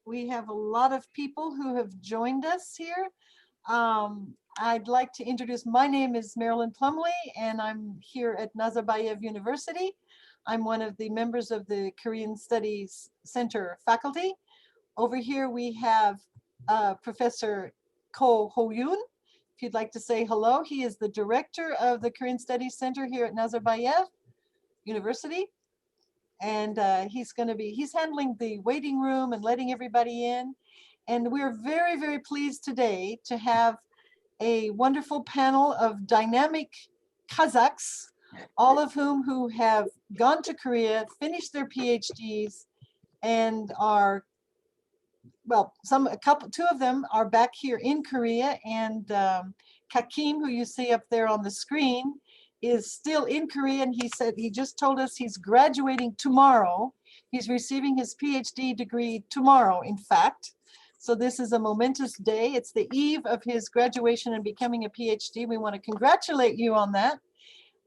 We have a lot of people who have joined us here. I'd like to introduce, my name is Marilyn Plumley, and I'm here at Nazarbayev University. I'm one of the members of the Korean Studies Center faculty. Over here we have Professor Ko Ho-yoon. If you'd like to say hello, he is the director of the Korean Studies Center here at Nazarbayev University. And he's handling the waiting room and letting everybody in. And we're very, very pleased today to have a wonderful panel of dynamic Kazakhs, all of whom who have gone to Korea, finished their PhDs, and are, well, two of them are back here in Korea, and Kakim, who you see up there on the screen, is still in Korea, and he just told us he's graduating tomorrow. He's receiving his PhD degree tomorrow, in fact. So this is a momentous day. It's the eve of his graduation and becoming a PhD. We want to congratulate you on that.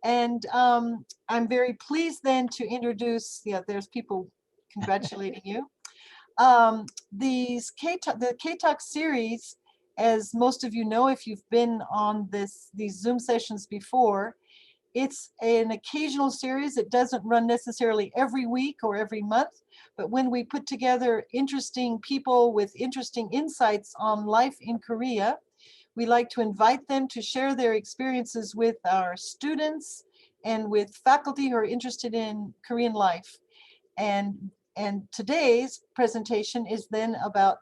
And I'm very pleased then to introduce, yeah, there's people congratulating you. The K-talke series, as most of you know, if you've been on these Zoom sessions before, it's an occasional series. It doesn't run necessarily every week or every month, but when we put together interesting people with interesting insights on life in Korea, we like to invite them to share their experiences with our students and with faculty who are interested in Korean life. And today's presentation is then about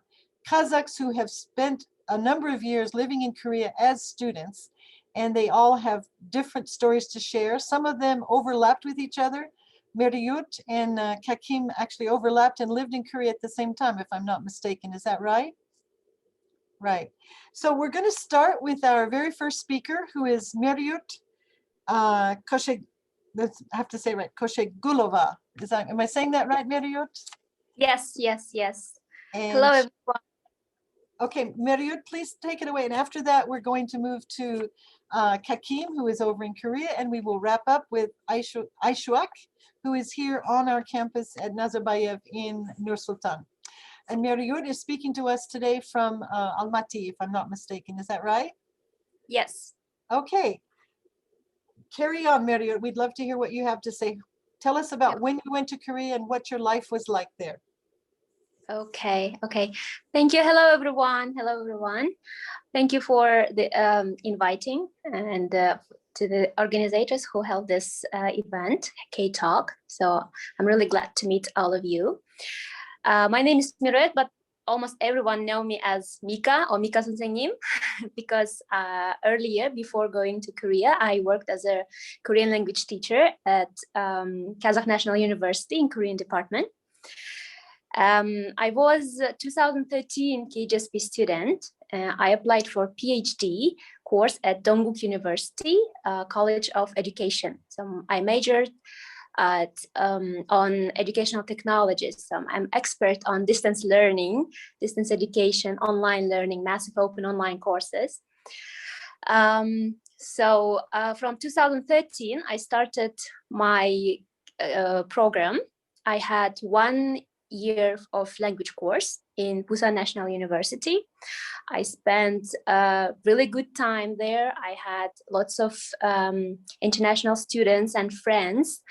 Kazakhs who have spent a number of years living in Korea as students, and they all have different stories to share. Some of them overlapped with each other. Meriut and Kakim actually overlapped and lived in Korea at the same time, if I'm not mistaken. Is that right? Right. So we're going to start with our very first speaker, who is Meriut Koshe. I have to say right, Koshegulova. Am I saying that right, Meriut? Yes, yes, yes. And hello, everyone. Okay, Meriut, please take it away. And after that, we're going to move to Kakim, who is over in Korea, and we will wrap up with Aishuak, who is here on our campus at Nazarbayev in Nur Sultan. And Meriut is speaking to us today from Almaty, if I'm not mistaken. Is that right? Yes. Okay. Carry on, Meriut. We'd love to hear what you have to say. Tell us about when you went to Korea and what your life was like there. Okay. Thank you. Hello, everyone. Thank you for the inviting and to the organizers who held this event, K-talke. So I'm really glad to meet all of you. My name is Miret, but almost everyone know me as Mika or Mika 선생님 because earlier, before going to Korea, I worked as a Korean language teacher at Kazakh National University in Korean department. I was 2013 KGSP student. I applied for PhD course at Dongguk University College of Education. So I majored on educational technologies. So I'm expert on distance learning, distance education, online learning, massive open online courses. So from 2013, I started my program. I had 1 year of language course in Busan National University. I spent a really good time there. I had lots of international students and friends.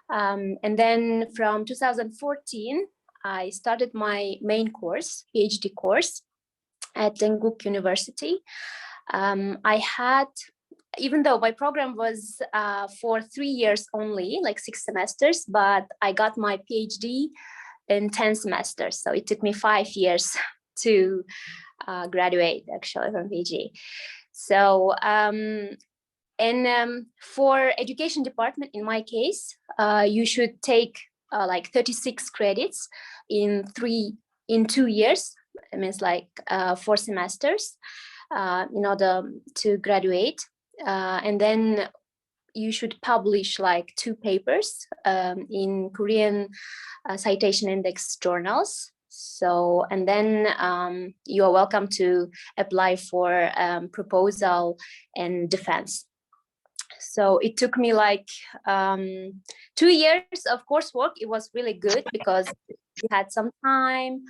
And then from 2014, I started my main course, PhD course at Dongguk University. I had, even though my program was for 3 years only, like 6 semesters, but I got my PhD in 10 semesters. So it took me 5 years to graduate actually from PhD. So, for education department, in my case, you should take like 36 credits in 2 years. It means like 4 semesters in order to graduate. And then you should publish like 2 papers in Korean citation index journals. So, and then you are welcome to apply for proposal and defense. So it took me like 2 years of coursework. It was really good because we had some time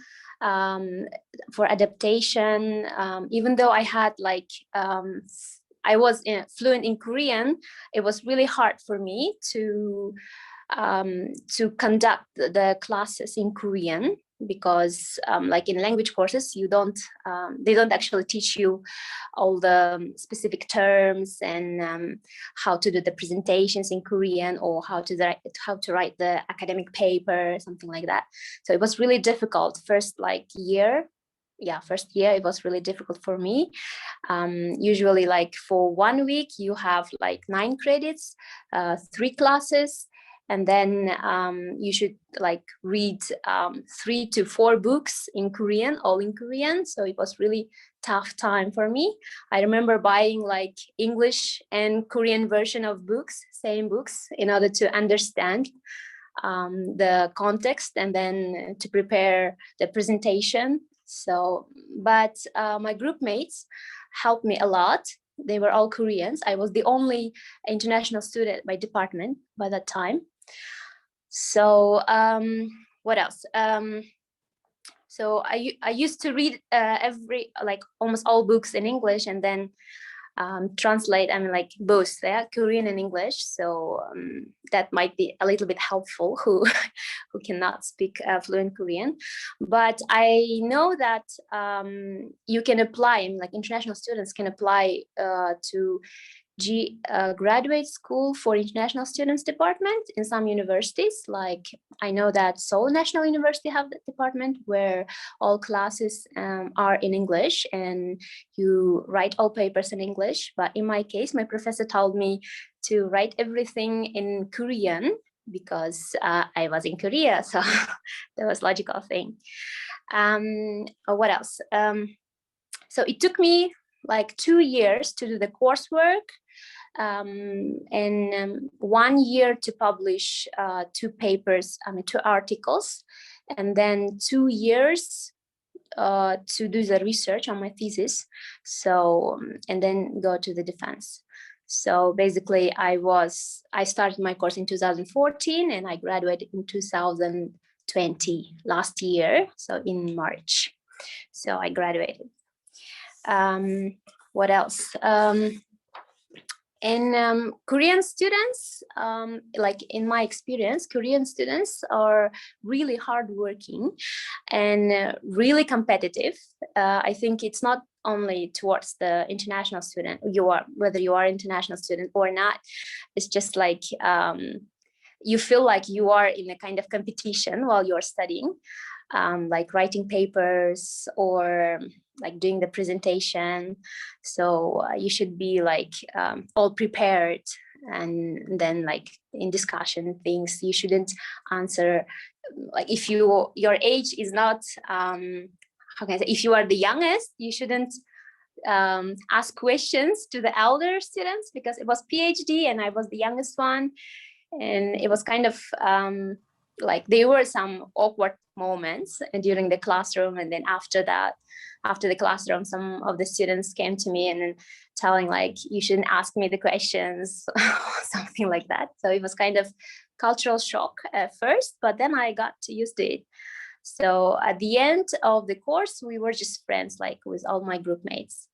for adaptation. Even though I had like, I was fluent in Korean, it was really hard for me to conduct the classes in Korean, because like in language courses, you don't, they don't actually teach you all the specific terms and how to do the presentations in Korean, or how to write the academic paper, something like that. So it was really difficult first year it was really difficult for me. Usually like for 1 week you have like 9 credits, 3 classes, and then you should like read 3 to 4 books in Korean, all in Korean. So it was really tough time for me. I remember buying like English and Korean version of books, same books, in order to understand the context and then to prepare the presentation. So, but my group mates helped me a lot. They were all Koreans. I was the only international student by department by that time. So what else? So I used to read almost all books in English, and then translate, I mean, like both Korean and English. So that might be a little bit helpful who cannot speak fluent Korean. But I know that you can apply, like international students can apply to graduate school for international students department in some universities. Like I know that Seoul National University have that department where all classes are in English and you write all papers in English. But in my case, my professor told me to write everything in Korean because I was in Korea, so that was logical thing. What else? So it took me like 2 years to do the coursework, and 1 year to publish 2 papers, 2 articles, and then 2 years to do the research on my thesis. So, and then go to the defense. So basically I started my course in 2014 and I graduated in 2020, last year, so in March. So I graduated. What else? And Korean students, like in my experience, Korean students are really hardworking and really competitive. I think it's not only towards the international student, whether you are international student or not, it's just like you feel like you are in a kind of competition while you're studying, like writing papers or like doing the presentation. So you should be like all prepared, and then like in discussion things you shouldn't answer, like if your age is not how can I say, if you are the youngest, you shouldn't ask questions to the elder students, because it was PhD and I was the youngest one, and it was kind of like there were some awkward moments during the classroom. And then after that, after the classroom, some of the students came to me and telling like, you shouldn't ask me the questions, something like that. So it was kind of cultural shock at first, but then I got used to it. So at the end of the course, we were just friends, like with all my group mates.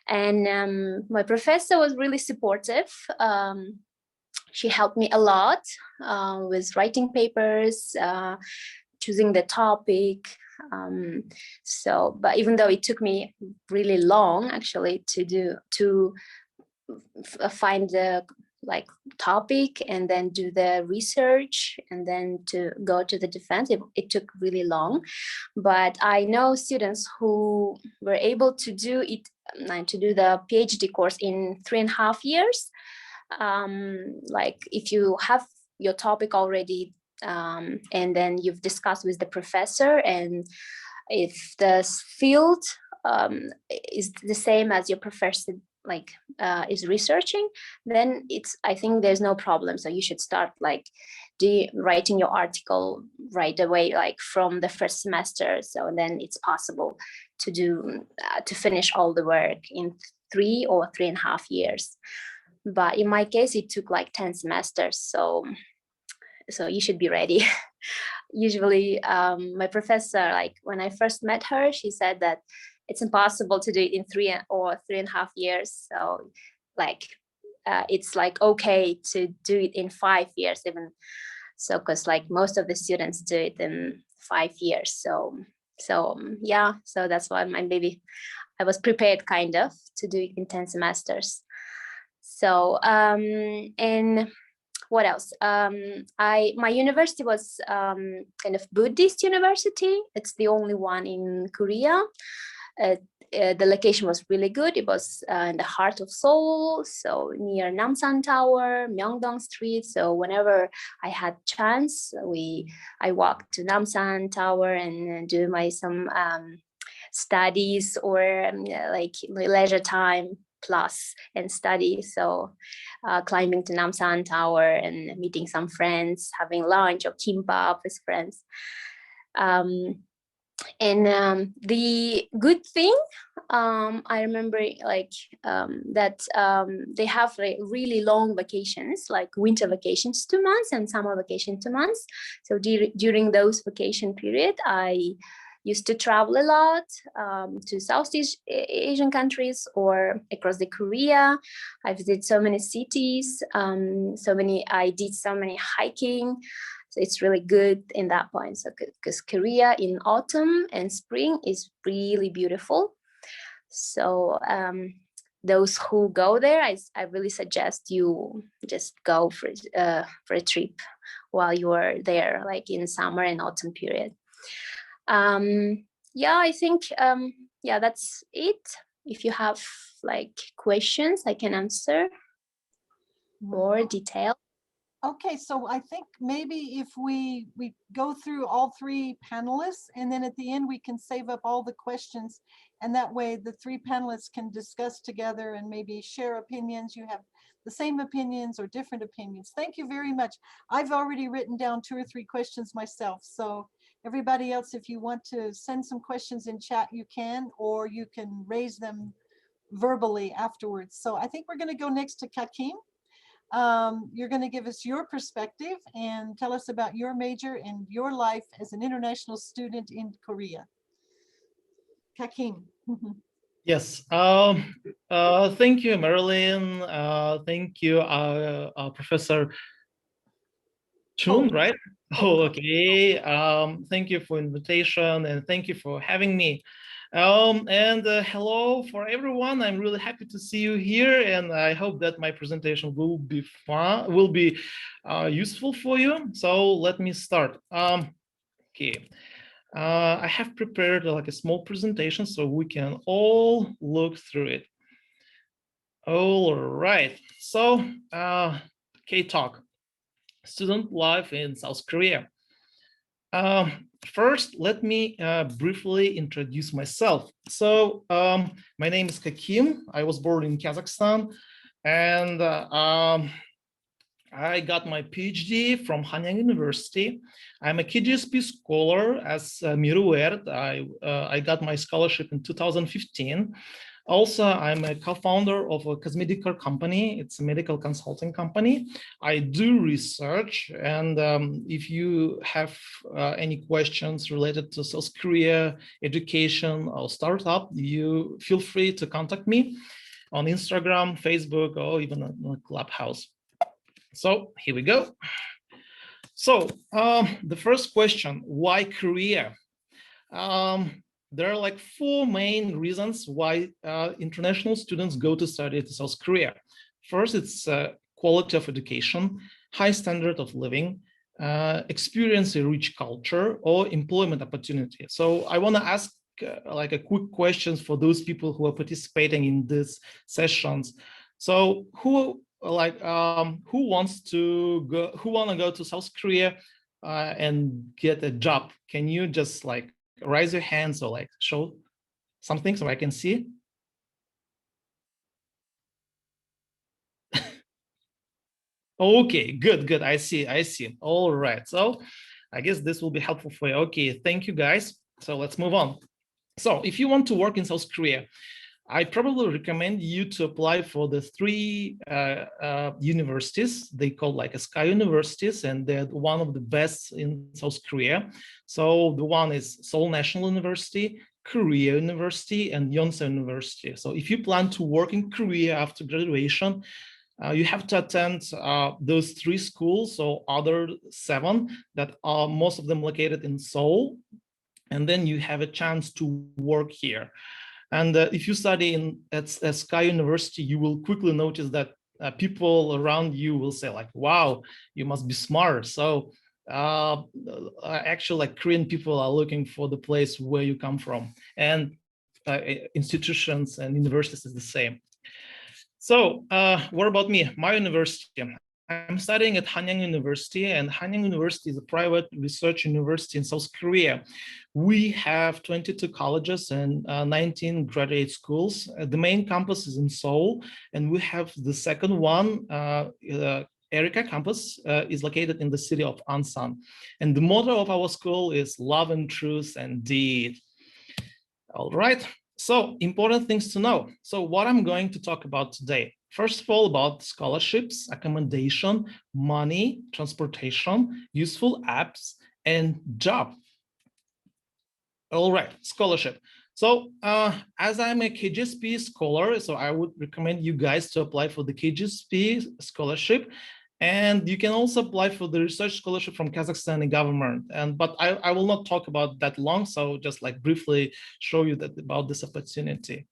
And my professor was really supportive. She helped me a lot with writing papers, choosing the topic. But even though it took me really long actually to find the like topic and then do the research and then to go to the defense, it took really long. But I know students who were able to do it, to do the PhD course in 3.5 years. Like if you have your topic already, and then you've discussed with the professor, and if the field is the same as your professor like is researching, then I think there's no problem. So you should start like writing your article right away, like from the first semester. So then it's possible to do to finish all the work in 3 or 3.5 years. But in my case, it took like 10 semesters. So you should be ready. usually my professor, like when I first met her, she said that it's impossible to do it in 3.5 years. So like it's like okay to do it in 5 years even. So because like most of the students do it in 5 years. So yeah, so that's why I was prepared kind of to do it in 10 semesters. So and what else? My university was kind of Buddhist university. It's the only one in Korea. The location was really good. It was in the heart of Seoul, so near Namsan Tower, Myeongdong Street. So whenever I had chance, I walked to Namsan Tower and do some studies or like leisure time plus and study. So climbing to Namsan Tower and meeting some friends, having lunch or kimbap with friends. And the good thing I remember like that they have like really long vacations, like winter vacations 2 months and summer vacation 2 months. So during those vacation period, I used to travel a lot to Southeast Asian countries or across the Korea. I visited so many cities, I did so many hiking. So it's really good in that point. So because Korea in autumn and spring is really beautiful. So those who go there, I really suggest you just go for a trip while you are there, like in summer and autumn period. Yeah, I think yeah, that's it. If you have like questions, I can answer more detail. Okay, so I think maybe if we go through all three panelists, and then at the end we can save up all the questions, and that way the three panelists can discuss together and maybe share opinions. You have the same opinions or different opinions. Thank you very much. I've already written down 2 or 3 questions myself. So everybody else, if you want to send some questions in chat, you can, or you can raise them verbally afterwards. So I think we're going to go next to Kakim. You're going to give us your perspective and tell us about your major and your life as an international student in Korea. Kakim. Yes. Thank you, Marilyn. Thank you, Professor Chun, right? Oh, okay. Thank you for invitation and thank you for having me. And hello for everyone. I'm really happy to see you here, and I hope that my presentation will be fun, will be useful for you. So let me start. Okay. I have prepared like a small presentation so we can all look through it. All right. So K-talke, student life in South Korea. First, let me briefly introduce myself. So my name is Kakim. I was born in Kazakhstan, and I got my PhD from Hanyang University. I'm a KGSP scholar as Miruert. I got my scholarship in 2015. Also, I'm a co-founder of a cosmetic company. It's a medical consulting company. I do research, and if you have any questions related to South Korea, education, or startup, you feel free to contact me on Instagram, Facebook, or even on Clubhouse. So here we go. So the first question, why Korea? There are like 4 main reasons why international students go to study at South Korea. First, it's quality of education, high standard of living, experience a rich culture, or employment opportunity. So I want to ask like a quick questions for those people who are participating in these sessions. So who wants to go to South Korea and get a job? Can you just like raise your hands or like show something so I can see? Okay, good. I see. All right. So I guess this will be helpful for you. Okay, thank you guys. So let's move on. So if you want to work in South Korea, I probably recommend you to apply for the 3 universities. They call like a Sky universities, and they're one of the best in South Korea. So the one is Seoul National University, Korea University, and Yonsei University. So if you plan to work in Korea after graduation, you have to attend those 3 schools, so other 7 that are most of them located in Seoul, and then you have a chance to work here. And if you study at Sky University, you will quickly notice that people around you will say like, wow, you must be smart. So actually, like, Korean people are looking for the place where you come from, and institutions and universities is the same. So what about me? My university. I'm studying at Hanyang University, and Hanyang University is a private research university in South Korea. We have 22 colleges and 19 graduate schools. The main campus is in Seoul, and we have the second one, Erika campus, is located in the city of Ansan. And the motto of our school is love and truth and deed. All right. So important things to know. So what I'm going to talk about today. First of all, about scholarships, accommodation, money, transportation, useful apps, and job. All right, scholarship. So as I'm a KGSP scholar, so I would recommend you guys to apply for the KGSP scholarship. And you can also apply for the research scholarship from Kazakhstani government. But I will not talk about that long, so just like briefly show you that about this opportunity.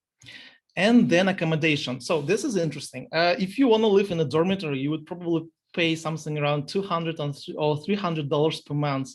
And then accommodation. So this is interesting. If you want to live in a dormitory, you would probably pay something around $200 or $300 per month.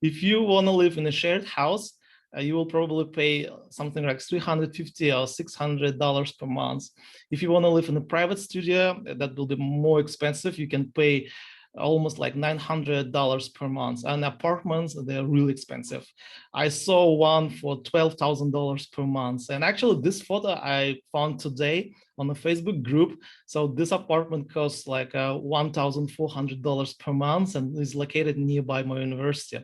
If you want to live in a shared house, you will probably pay something like $350 or $600 per month. If you want to live in a private studio, that will be more expensive. You can pay almost like $900 per month. And apartments, they're really expensive. I saw one for $12,000 per month. And actually this photo I found today on the Facebook group. So this apartment costs like $1,400 per month and is located nearby my university.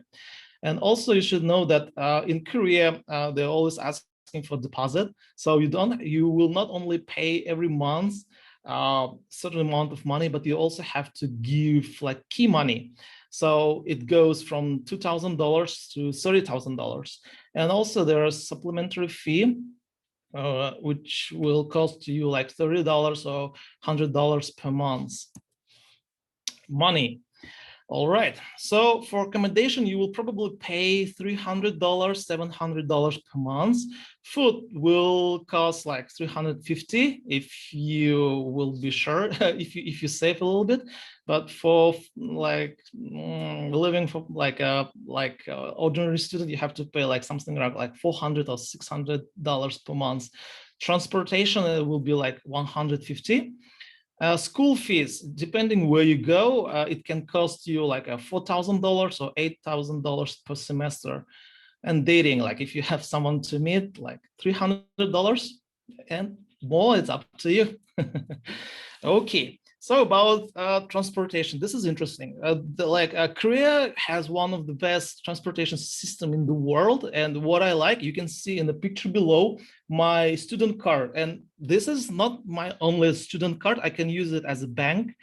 And also you should know that in Korea, they're always asking for deposit. So you will not only pay every month certain amount of money, but you also have to give like key money. So it goes from $2,000 to $30,000. And also there is supplementary fee, which will cost you like $30 or $100 per month. Money. All right, so for accommodation, you will probably pay $300, $700 per month. Food will cost like $350 if you will be sure, if you save a little bit. But for like living for like ordinary student, you have to pay like something around like $400 or $600 per month. Transportation will be like $150. School fees, depending where you go, it can cost you like $4,000 or $8,000 per semester. And dating, like if you have someone to meet, like $300 and more, it's up to you. Okay, so about transportation, this is interesting. Korea has one of the best transportation system in the world. And what I like, you can see in the picture below, my student card. And this is not my only student card. I can use it as a bank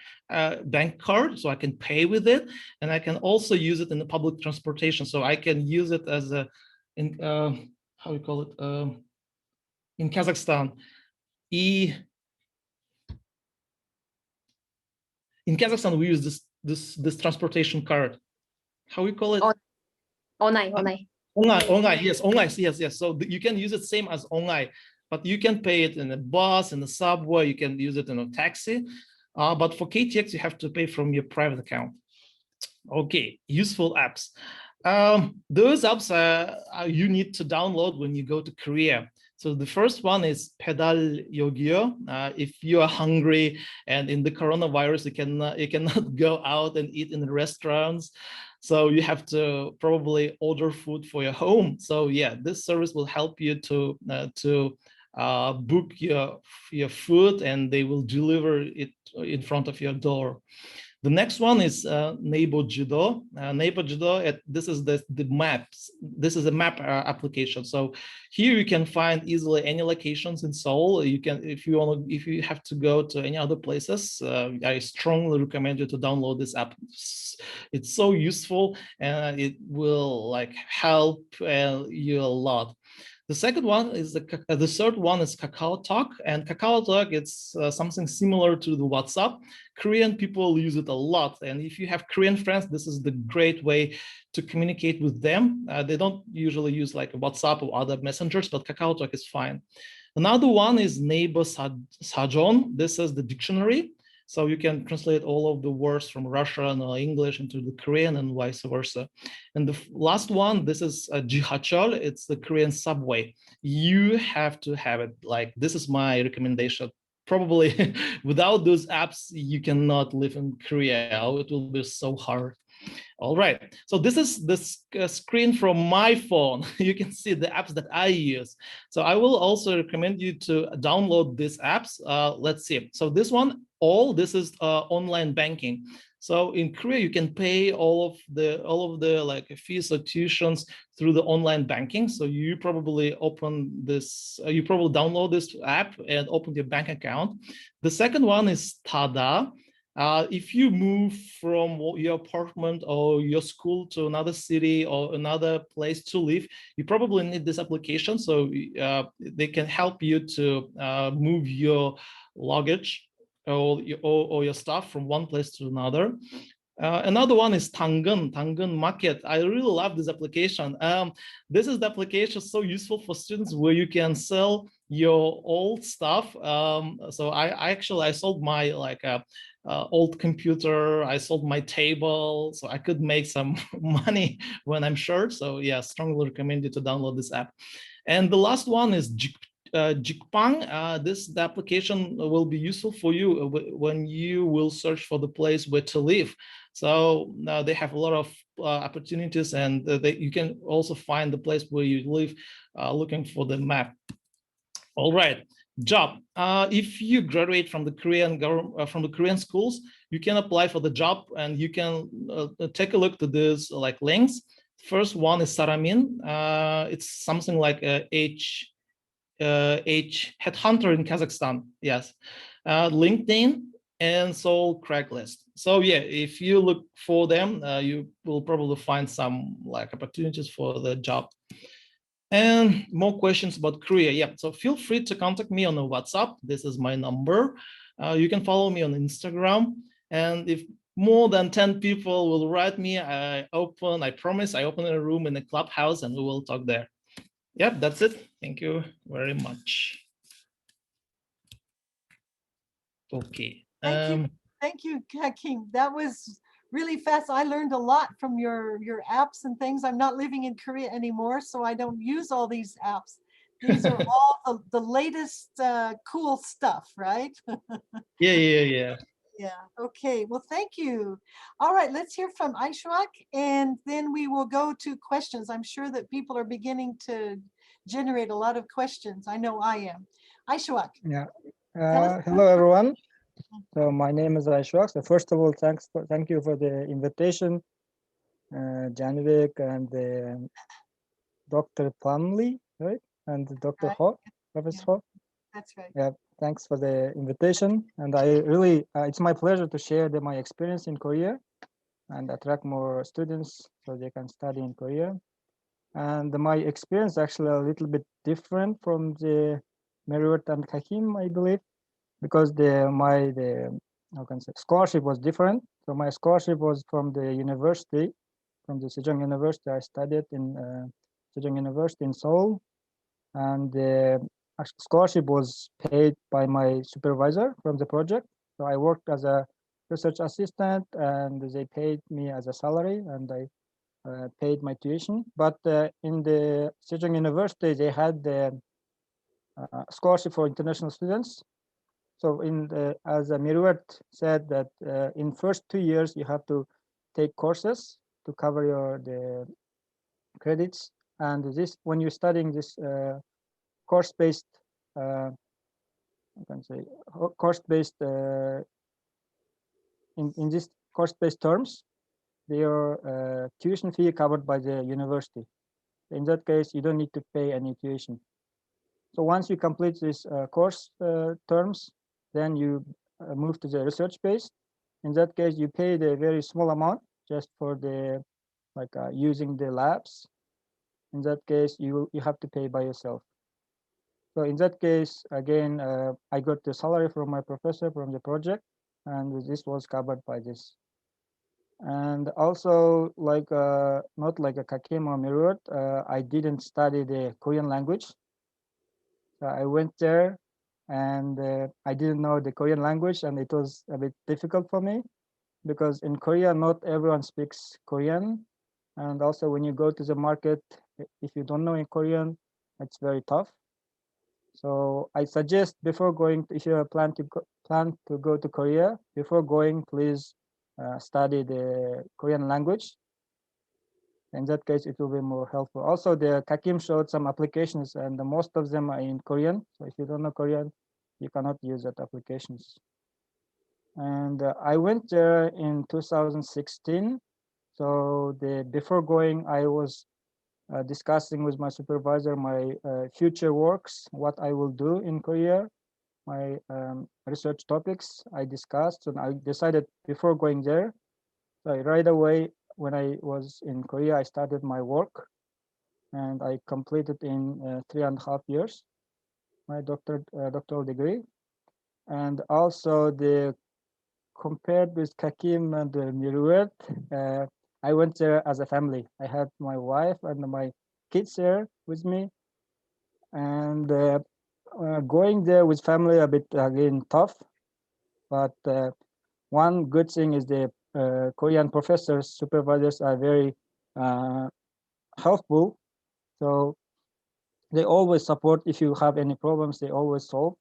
card, so I can pay with it. And I can also use it in the public transportation. So I can use it as a, how we call it, in Kazakhstan, in Kazakhstan, we use this transportation card. How we call it? Onai. Onai, yes. So you can use it same as Onai, but you can pay it in a bus, in the subway. You can use it in a taxi. But for KTX, you have to pay from your private account. Okay, useful apps. Those apps you need to download when you go to Korea. So the first one is Pedal Yogyo. If you are hungry and in the coronavirus, you cannot go out and eat in the restaurants. So you have to probably order food for your home. So yeah, this service will help you to book your food, and they will deliver it in front of your door. The next one is Neighbor Judo. Neighbor Judo, this is the maps. This is a map application. So here you can find easily any locations in Seoul. You can, if you have to go to any other places, I strongly recommend you to download this app. It's so useful and it will like help you a lot. The second one is the third one is K-talke, and K-talke it's something similar to the WhatsApp. Korean people use it a lot, and if you have Korean friends, this is the great way to communicate with them. They don't usually use like WhatsApp or other messengers, but K-talke is fine. Another one is Neighbor Sajon. This is the dictionary. So you can translate all of the words from Russian or English into the Korean and vice versa. And the last one, this is Jihachol. It's the Korean subway. You have to have it. Like, this is my recommendation. Probably without those apps, you cannot live in Korea. It will be so hard. All right, so this is the screen from my phone. You can see the apps that I use. So I will also recommend you to download these apps. Let's see. So this one, this is online banking. So in Korea, you can pay all of the like fees or tuitions through the online banking. So you probably you probably download this app and open your bank account. The second one is Tada. If you move from your apartment or your school to another city or another place to live, you probably need this application. So they can help you to move your luggage or your stuff from one place to another. Another one is Tangen Market. I really love this application. This is the application so useful for students where you can sell your old stuff. So I sold my old computer. I sold my table, so I could make some money when I'm short. So yeah, strongly recommend you to download this app. And the last one is Jikpang. The application will be useful for you when you will search for the place where to live. So they have a lot of opportunities, and you can also find the place where you live looking for the map. All right, job. If you graduate from the Korean schools, you can apply for the job, and you can take a look to these like links. First one is Saramin. It's something like a H headhunter in Kazakhstan. Yes, LinkedIn and Seoul Craigslist. So yeah, if you look for them, you will probably find some like opportunities for the job. And more questions about Korea. Yeah, so feel free to contact me on the WhatsApp. This is my number. You can follow me on Instagram. And if more than 10 people will write me, I promise I open a room in the clubhouse and we will talk there. Yep, that's it. Thank you very much. Okay. Thank you, King. That was really fast. I learned a lot from your apps and things. I'm not living in Korea anymore, so I don't use all these apps. These are all the latest cool stuff, right? Yeah. Yeah. Okay. Well, thank you. All right. Let's hear from Aishwak, and then we will go to questions. I'm sure that people are beginning to generate a lot of questions. I know I am. Aishwak. Yeah. Hello, everyone. So my name is Aishwak. So first of all, thank you for the invitation, Janvik and Dr. Plumley, right? And Dr. Ho, Professor Ho. That's right. Yeah, thanks for the invitation. And I really, it's my pleasure to share my experience in Korea and attract more students so they can study in Korea. And my experience actually a little bit different from the Merritt and Hakim, I believe, because how can I say, scholarship was different. So my scholarship was from the university, from the Sejong University. I studied in Sejong University in Seoul, and the scholarship was paid by my supervisor from the project. So I worked as a research assistant, and they paid me as a salary, and I paid my tuition. But in the Sejong University, they had the scholarship for international students. So as Mirwet said, that in first 2 years you have to take courses to cover the credits, and this when you're studying this course-based, I can say course-based in this course-based terms, their tuition fee covered by the university. In that case, you don't need to pay any tuition. So once you complete this course terms, then you move to the research base. In that case, you pay the very small amount just for the using the labs. In that case, you have to pay by yourself. So in that case, again, I got the salary from my professor from the project, and this was covered by this. And also, not like a Kakim or Mirut, I didn't study the Korean language. So I went there, and I didn't know the Korean language, and it was a bit difficult for me because in Korea, not everyone speaks Korean. And also, when you go to the market, if you don't know in Korean, it's very tough. So I suggest before going, if you plan to go to Korea, before going, please study the Korean language. In that case, it will be more helpful. Also, the Kakim showed some applications, and most of them are in Korean. So if you don't know Korean, you cannot use that applications. And I went there in 2016. So before going, I was discussing with my supervisor my future works, what I will do in Korea, my research topics I discussed, and I decided before going there. So right away, when I was in Korea, I started my work, and I completed in 3.5 years my doctoral degree. And also compared with Kakim and Miruet, I went there as a family. I had my wife and my kids there with me, and going there with family a bit again tough, but one good thing is the Korean professors, supervisors are very helpful. So they always support. If you have any problems, they always solve.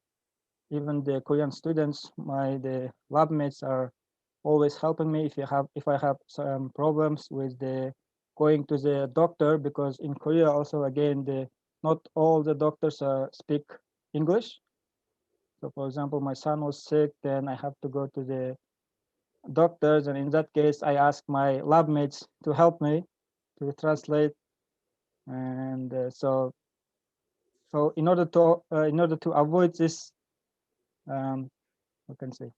Even the Korean students, the lab mates are always helping me if I have some problems with going to the doctor, because in Korea also again not all the doctors speak English. So for example, my son was sick, then I have to go to the doctors, and in that case I ask my lab mates to help me to translate. And so in order to avoid this I can say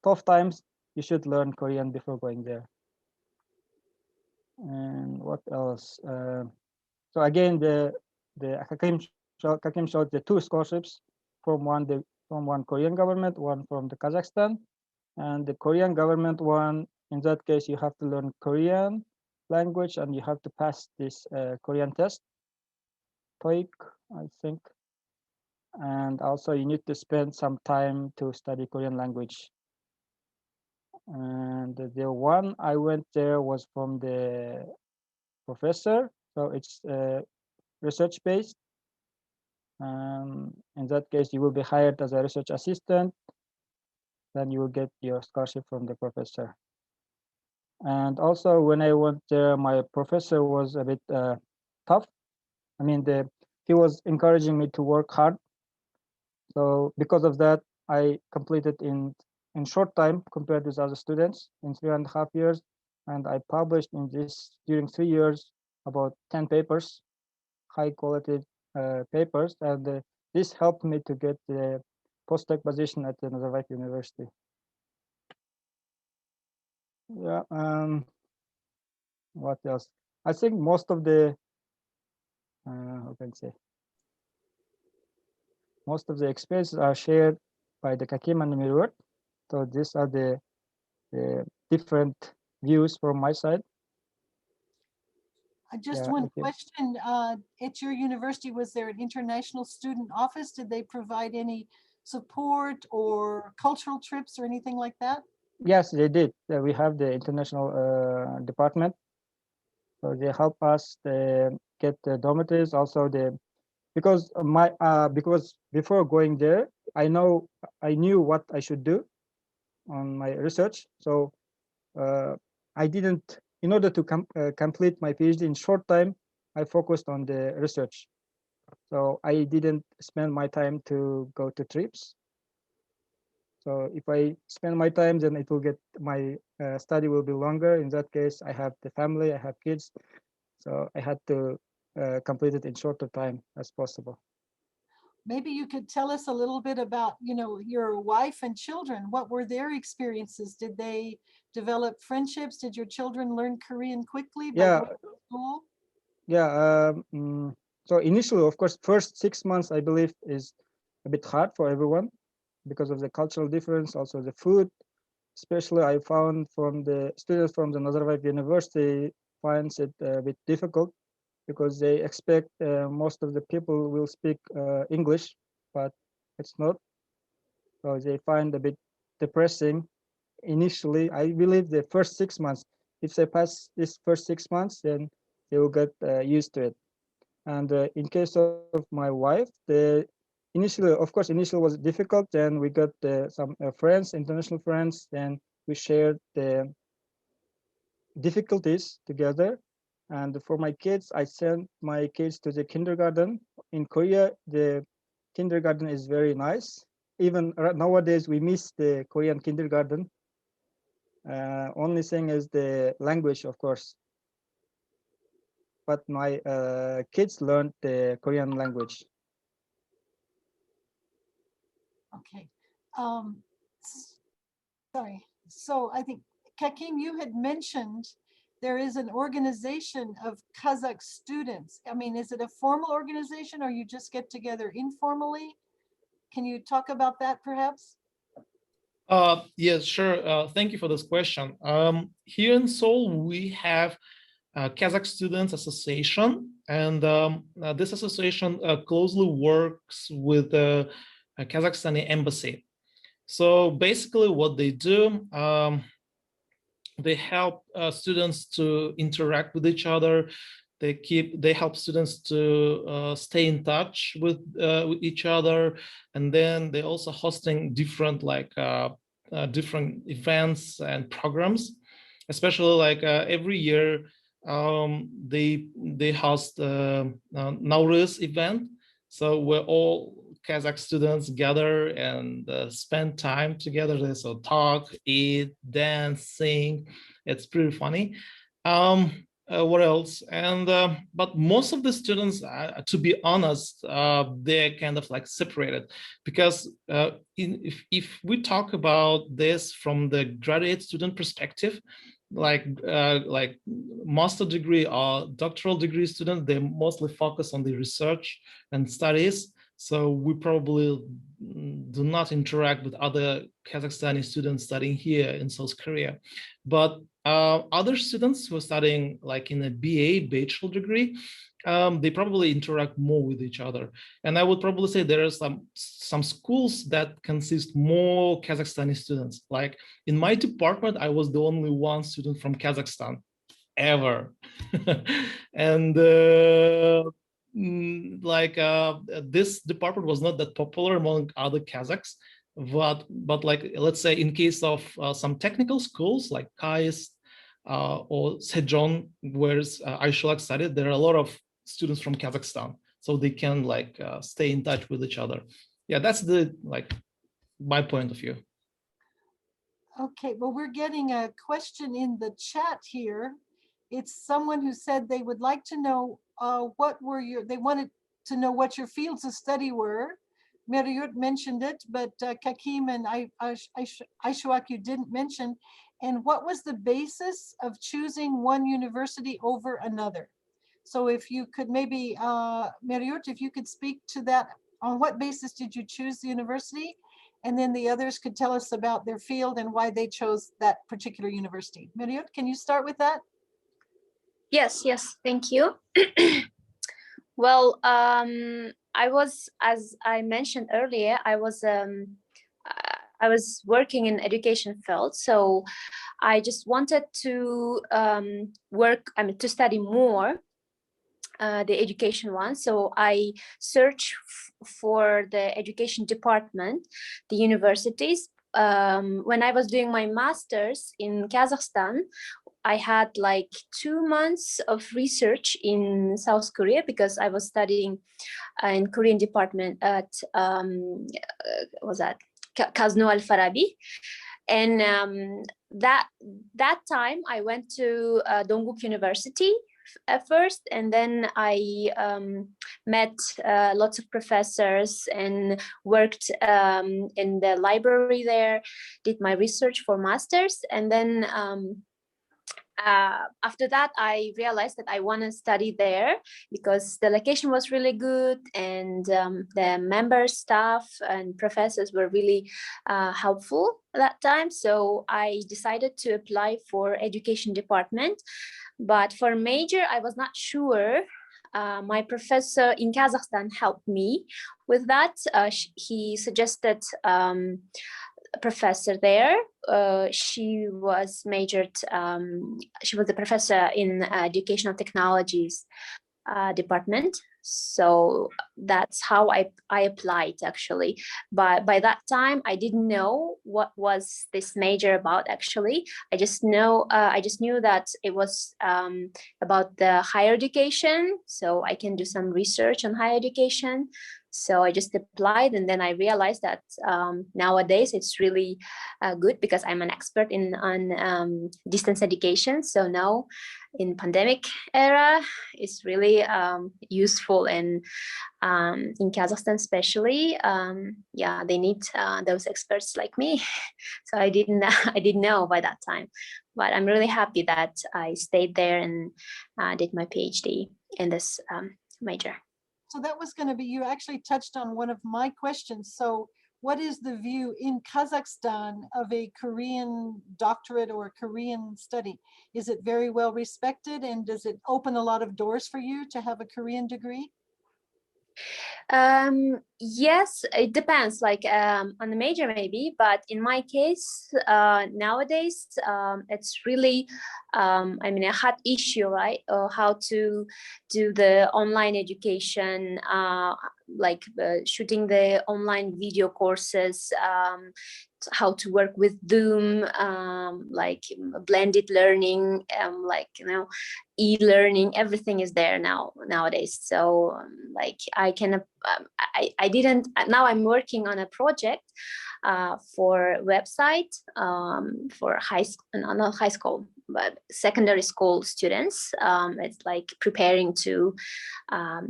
tough times, you should learn Korean before going there. And what else? So again, the Kakim showed the two scholarships from one Korean government, one from the Kazakhstan, and the Korean government one. In that case, you have to learn Korean language, and you have to pass this Korean test, TOEIC, I think. And also, you need to spend some time to study Korean language. And the one I went there was from the professor, so it's research based. In that case, you will be hired as a research assistant, then you will get your scholarship from the professor. And also, when I went there, my professor was a bit tough. I mean, he was encouraging me to work hard. So because of that, I completed in short time compared with other students in 3.5 years, and I published during 3 years about 10 papers, high quality papers, and this helped me to get the postdoc position at the Nazarbayev University. Yeah. What else? I think most of the how can I say? Most of the experiences are shared by the Kakim and Mirur. So these are the different views from my side. Just one question. At your university, was there an international student office? Did they provide any support or cultural trips or anything like that? Yes, they did. We have the international department. So they help us get the dormitories. Also, because before going there, I knew what I should do on my research. So I didn't. In order to complete my PhD in short time, I focused on the research. So I didn't spend my time to go to trips. So if I spend my time, then it will get my study will be longer. In that case, I have the family, I have kids, so I had to complete it in shorter time as possible. Maybe you could tell us a little bit about, your wife and children. What were their experiences? Did they develop friendships? Did your children learn Korean quickly by Yeah, going to school? yeah. So initially, of course, first 6 months, I believe, is a bit hard for everyone because of the cultural difference, also the food. Especially, I found from the students from the Nazarbayev University finds it a bit difficult because they expect most of the people will speak English, but it's not. So they find a bit depressing initially. I believe the first 6 months, if they pass this first 6 months, then they will get used to it. And in case of my wife, the initially, of course, initially was difficult. Then we got some friends, international friends, then we shared the difficulties together. And for my kids, I sent my kids to the kindergarten. In Korea, the kindergarten is very nice. Even nowadays, we miss the Korean kindergarten. Only thing is the language, of course. But my kids learned the Korean language. Okay. Sorry. So I think, Kakim, you had mentioned there is an organization of Kazakh students. I mean, is it a formal organization or you just get together informally? Can you talk about that perhaps? Yes, sure. Thank you for this question. Here in Seoul, we have Kazakh Students Association, and this association closely works with the Kazakhstani embassy. So basically what they do, they help students to interact with each other. They help students to stay in touch with each other, and then they also hosting different different events and programs, especially every year they host Nowruz event, so where all Kazakh students gather and spend time together. So talk, eat, dance, sing. It's pretty funny. What else? And but most of the students, to be honest, they're kind of like separated, because if we talk about this from the graduate student perspective, like master degree or doctoral degree students, they mostly focus on the research and studies. So we probably do not interact with other Kazakhstani students studying here in South Korea. But other students who are studying like in a BA, bachelor degree, they probably interact more with each other. And I would probably say there are some schools that consist more Kazakhstani students. Like in my department, I was the only one student from Kazakhstan ever. And this department was not that popular among other Kazakhs, but like, let's say in case of some technical schools like KAIST or Sejong, where I studied, there are a lot of students from Kazakhstan, so they can stay in touch with each other. Yeah, that's the my point of view. Okay, well, we're getting a question in the chat here. It's someone who said they would like to know they wanted to know what your fields of study were. Meriut mentioned it, but Kakim and Aishuak, you didn't mention. And what was the basis of choosing one university over another? So if you could maybe, Meriut, if you could speak to that, on what basis did you choose the university? And then the others could tell us about their field and why they chose that particular university. Meriut, can you start with that? Yes, thank you. Well, I was, as I mentioned earlier, I was working in education field, so I just wanted to to study more the education one. So I searched for the education department, the universities. When I was doing my master's in Kazakhstan, I had like 2 months of research in South Korea, because I was studying in Korean department at Kaznu Al-Farabi. And that time I went to Dongguk University at first, and then I met lots of professors and worked in the library there, did my research for masters, and then after that, I realized that I want to study there because the location was really good, and the member staff and professors were really helpful at that time. So I decided to apply for education department, but for major, I was not sure. My professor in Kazakhstan helped me with that. He suggested professor there. She was majored. She was a professor in educational technologies department. So that's how I applied actually. But by that time, I didn't know what was this major about actually. I just knew that it was about the higher education. So I can do some research on higher education. So I just applied, and then I realized that nowadays it's really good because I'm an expert on distance education. So now in pandemic era, it's really useful, and in Kazakhstan especially, yeah, they need those experts like me. So I didn't know by that time, but I'm really happy that I stayed there and did my PhD in this major. So that was going to be, you actually touched on one of my questions. So what is the view in Kazakhstan of a Korean doctorate or Korean study? Is it very well respected, and does it open a lot of doors for you to have a Korean degree? Yes, it depends, like on the major maybe, but in my case, nowadays, it's really, I mean, a hot issue, right? How to do the online education, like shooting the online video courses, how to work with Zoom, like blended learning, like, you know, e-learning, everything is there nowadays. So like I can, I didn't, now I'm working on a project for website for not high school, but secondary school students. It's like preparing to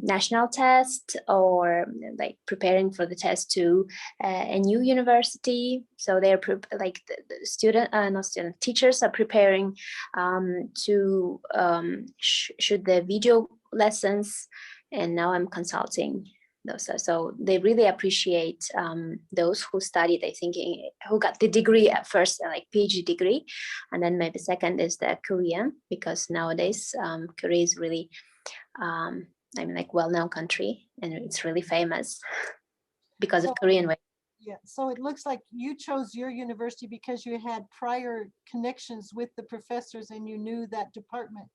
national test, or like preparing for the test to a new university. So they're like the student, not student, teachers are preparing to shoot the video lessons, and now I'm consulting those. So they really appreciate those who studied, I think, who got the degree at first, like PhD degree, and then maybe second is the Korean, because nowadays Korea is really, I mean, like well-known country, and it's really famous because of Korean way. Yeah, so it looks like you chose your university because you had prior connections with the professors and you knew that department.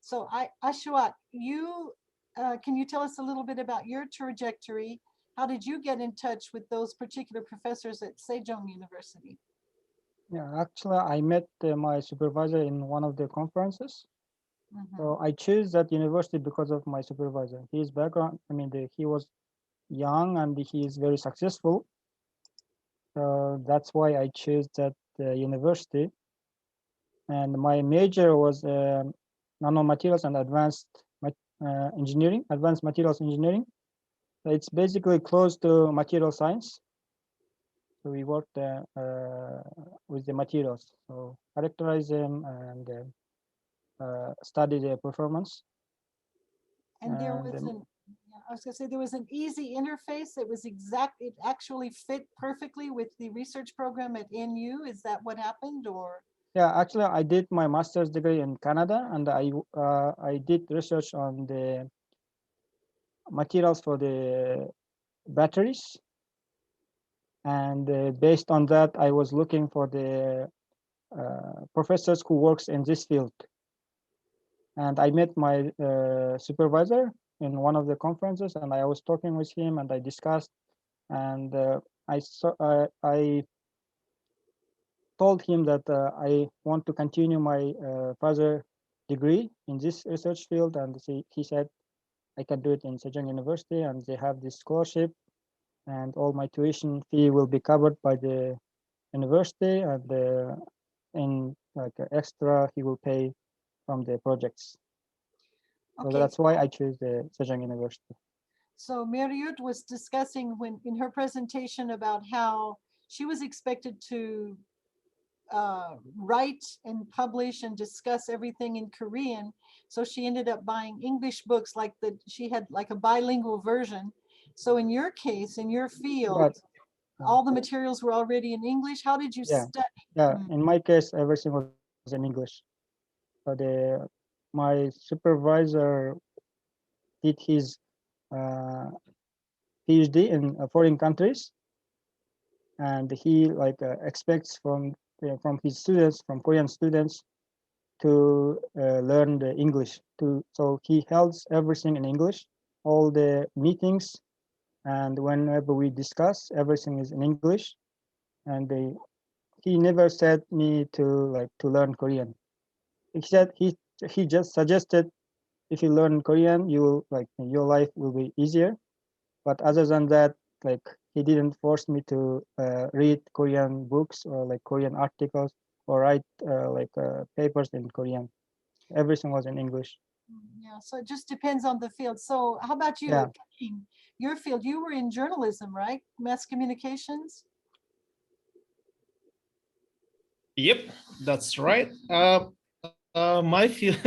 So Ashwat, you can you tell us a little bit about your trajectory? How did you get in touch with those particular professors at Sejong University? Yeah, actually, I met my supervisor in one of the conferences. So I chose that university because of my supervisor. His background, I mean, he was young and he is very successful. So that's why I chose that university. And my major was nanomaterials and advanced engineering, advanced materials engineering. So it's basically close to material science. So we worked with the materials, so characterize them and study their performance. And there was I was gonna say there was an easy interface. It was it actually fit perfectly with the research program at NU. Is that what happened, or? Yeah, actually, I did my master's degree in Canada, and I did research on the materials for the batteries. And based on that, I was looking for the professors who works in this field. And I met my supervisor in one of the conferences, and I was talking with him, and I discussed, and I told him that I want to continue my further degree in this research field, and he said I can do it in Sejong University, and they have this scholarship, and all my tuition fee will be covered by the university, and in like extra he will pay from the projects. So Okay, that's why I choose the Sejong University. so Meriut was discussing when in her presentation about how she was expected to write and publish and discuss everything in Korean. So she ended up buying English books, like she had like a bilingual version. So in your case, in your field, But all the materials were already in English. How did you yeah, study? yeah. In my case, everything was in English. So my supervisor did his PhD in foreign countries, and he like expects from his students, from Korean students, to learn the English. So he held everything in English, all the meetings, and whenever we discuss, everything is in English. And he never said me to learn Korean. He just suggested, if you learn Korean, you will your life will be easier. But other than that, like he didn't force me to read Korean books or like Korean articles or write papers in Korean. Everything was in English. Yeah, so it just depends on the field. So how about you, Yeah. Karim? Your field, you were in journalism, right? Mass communications? Yep, that's right. My field,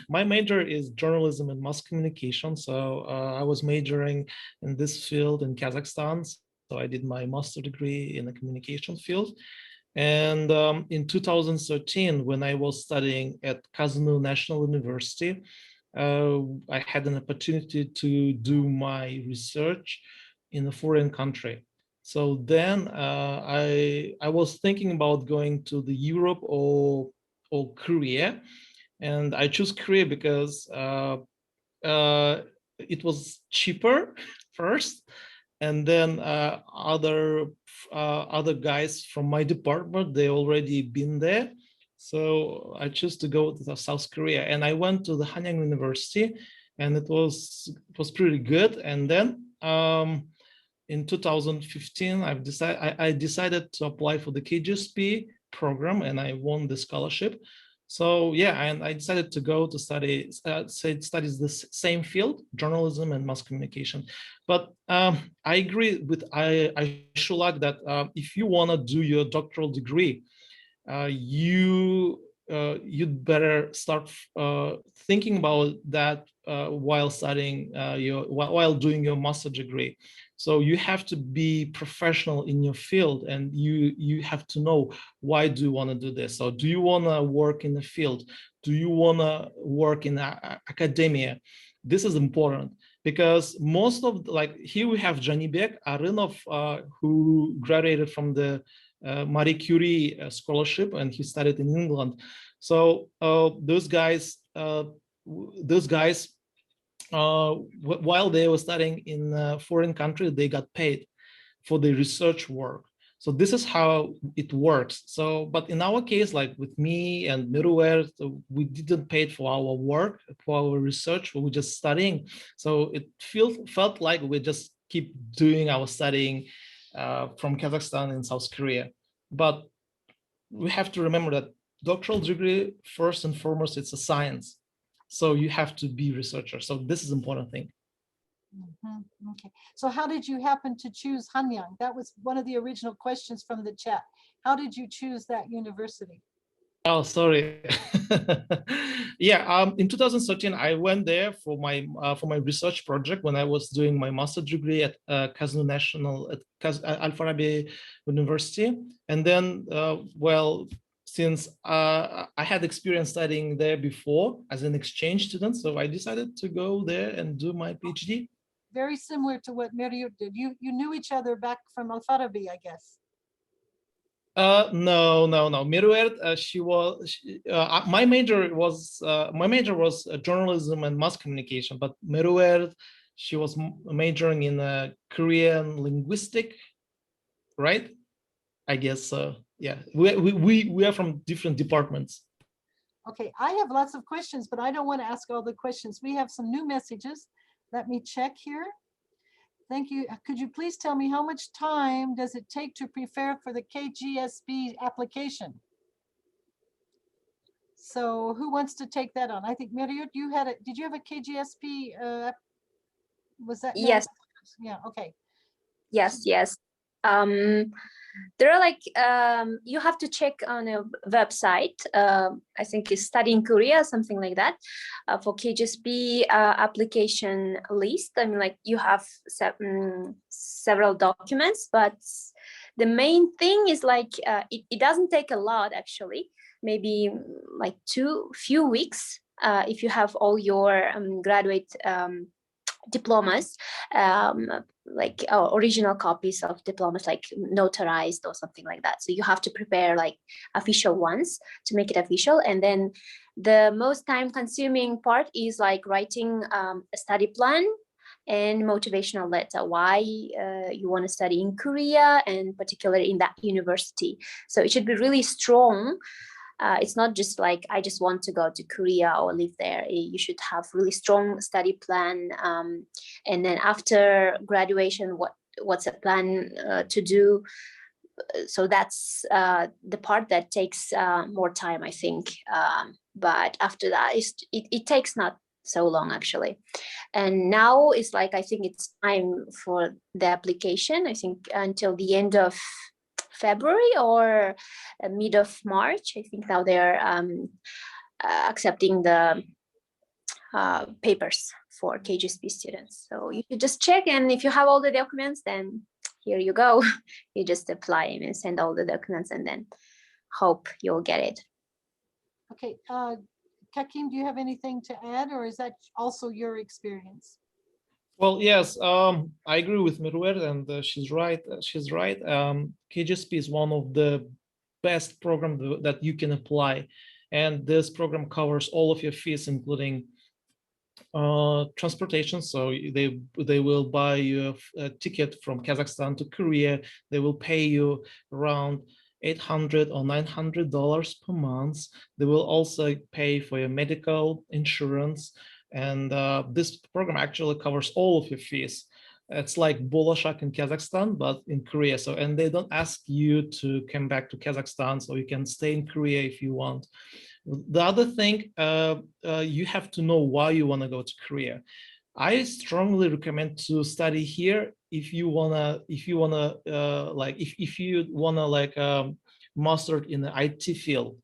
my major is journalism and mass communication. So I was majoring in this field in Kazakhstan. So I did my master degree in the communication field. And in 2013, when I was studying at Kazakh National University, I had an opportunity to do my research in a foreign country. So then I was thinking about going to the Europe or Korea, and I chose Korea because it was cheaper first, and then other guys from my department, they already been there, so I chose to go to South Korea, and I went to the Hanyang University, and it was pretty good. And then in 2015, I decided to apply for the KGSP program, and I won the scholarship. So yeah, and I decided to go to study the same field, journalism and mass communication. But I agree with I Shulak that if you want to do your doctoral degree, you'd better start thinking about that while studying while doing your master degree. So you have to be professional in your field, and you have to know, why do you want to do this? So do you want to work in the field? Do you want to work in academia? This is important, because most of here we have Janibek Arinov, who graduated from the Marie Curie scholarship, and he studied in England. So those guys, while they were studying in a foreign country, they got paid for the research work. So this is how it works. So, but in our case, like with me and Miruer, so we didn't pay for our work, for our research, we were just studying. So it felt like we just keep doing our studying from Kazakhstan and South Korea. But we have to remember that doctoral degree, first and foremost, it's a science. So you have to be a researcher. So this is an important thing. Okay, so how did you happen to choose Hanyang? That was one of the original questions from the chat. How did you choose that university? Oh, sorry. Yeah, in 2013, I went there for my research project when I was doing my master degree at Kazakh National at Al Farabi University, and then well, since I had experience studying there before as an exchange student, so I decided to go there and do my PhD. Very similar to what Meriut did. You knew each other back from Al Farabi, I guess. No. Miruert, my major was journalism and mass communication, but Miruert, she was majoring in Korean linguistic, right? I guess yeah. We are from different departments. Okay, I have lots of questions, but I don't want to ask all the questions. We have some new messages. Let me check here. Thank you. Could you please tell me how much time does it take to prepare for the KGSB application? So who wants to take that on? I think Meriut, you had it. Did you have a KGSP? Was that? Yes. Yeah. Okay. Yes. There are like you have to check on a website. I think it's Study in Korea, something like that, for KGSB application list. I mean, like you have several documents, but the main thing is like it doesn't take a lot actually. Maybe like few weeks if you have all your graduate diplomas, like original copies of diplomas, like notarized or something like that. So you have to prepare like official ones to make it official. And then the most time consuming part is like writing a study plan and motivational letter, why you want to study in Korea and particularly in that university. So it should be really strong. It's not just like, I just want to go to Korea or live there. You should have really strong study plan. And then after graduation, what's a plan to do? So that's the part that takes more time, I think. But after that, it takes not so long actually. And now it's like, I think it's time for the application, I think until the end of February or mid of March. I think now they're accepting the papers for KGSP students. So you should just check, and if you have all the documents, then here you go. You just apply and send all the documents and then hope you'll get it. Okay. Kakim, do you have anything to add, or is that also your experience? Well, yes, I agree with Mirwet, and she's right. KGSP is one of the best programs that you can apply, and this program covers all of your fees, including transportation. So they will buy you a ticket from Kazakhstan to Korea. They will pay you around $800 or $900 per month. They will also pay for your medical insurance. And this program actually covers all of your fees. It's like Bolashak in Kazakhstan, but in Korea. So, and they don't ask you to come back to Kazakhstan, so you can stay in Korea if you want. The other thing, you have to know why you want to go to Korea. I strongly recommend to study here if you wanna master in the IT field.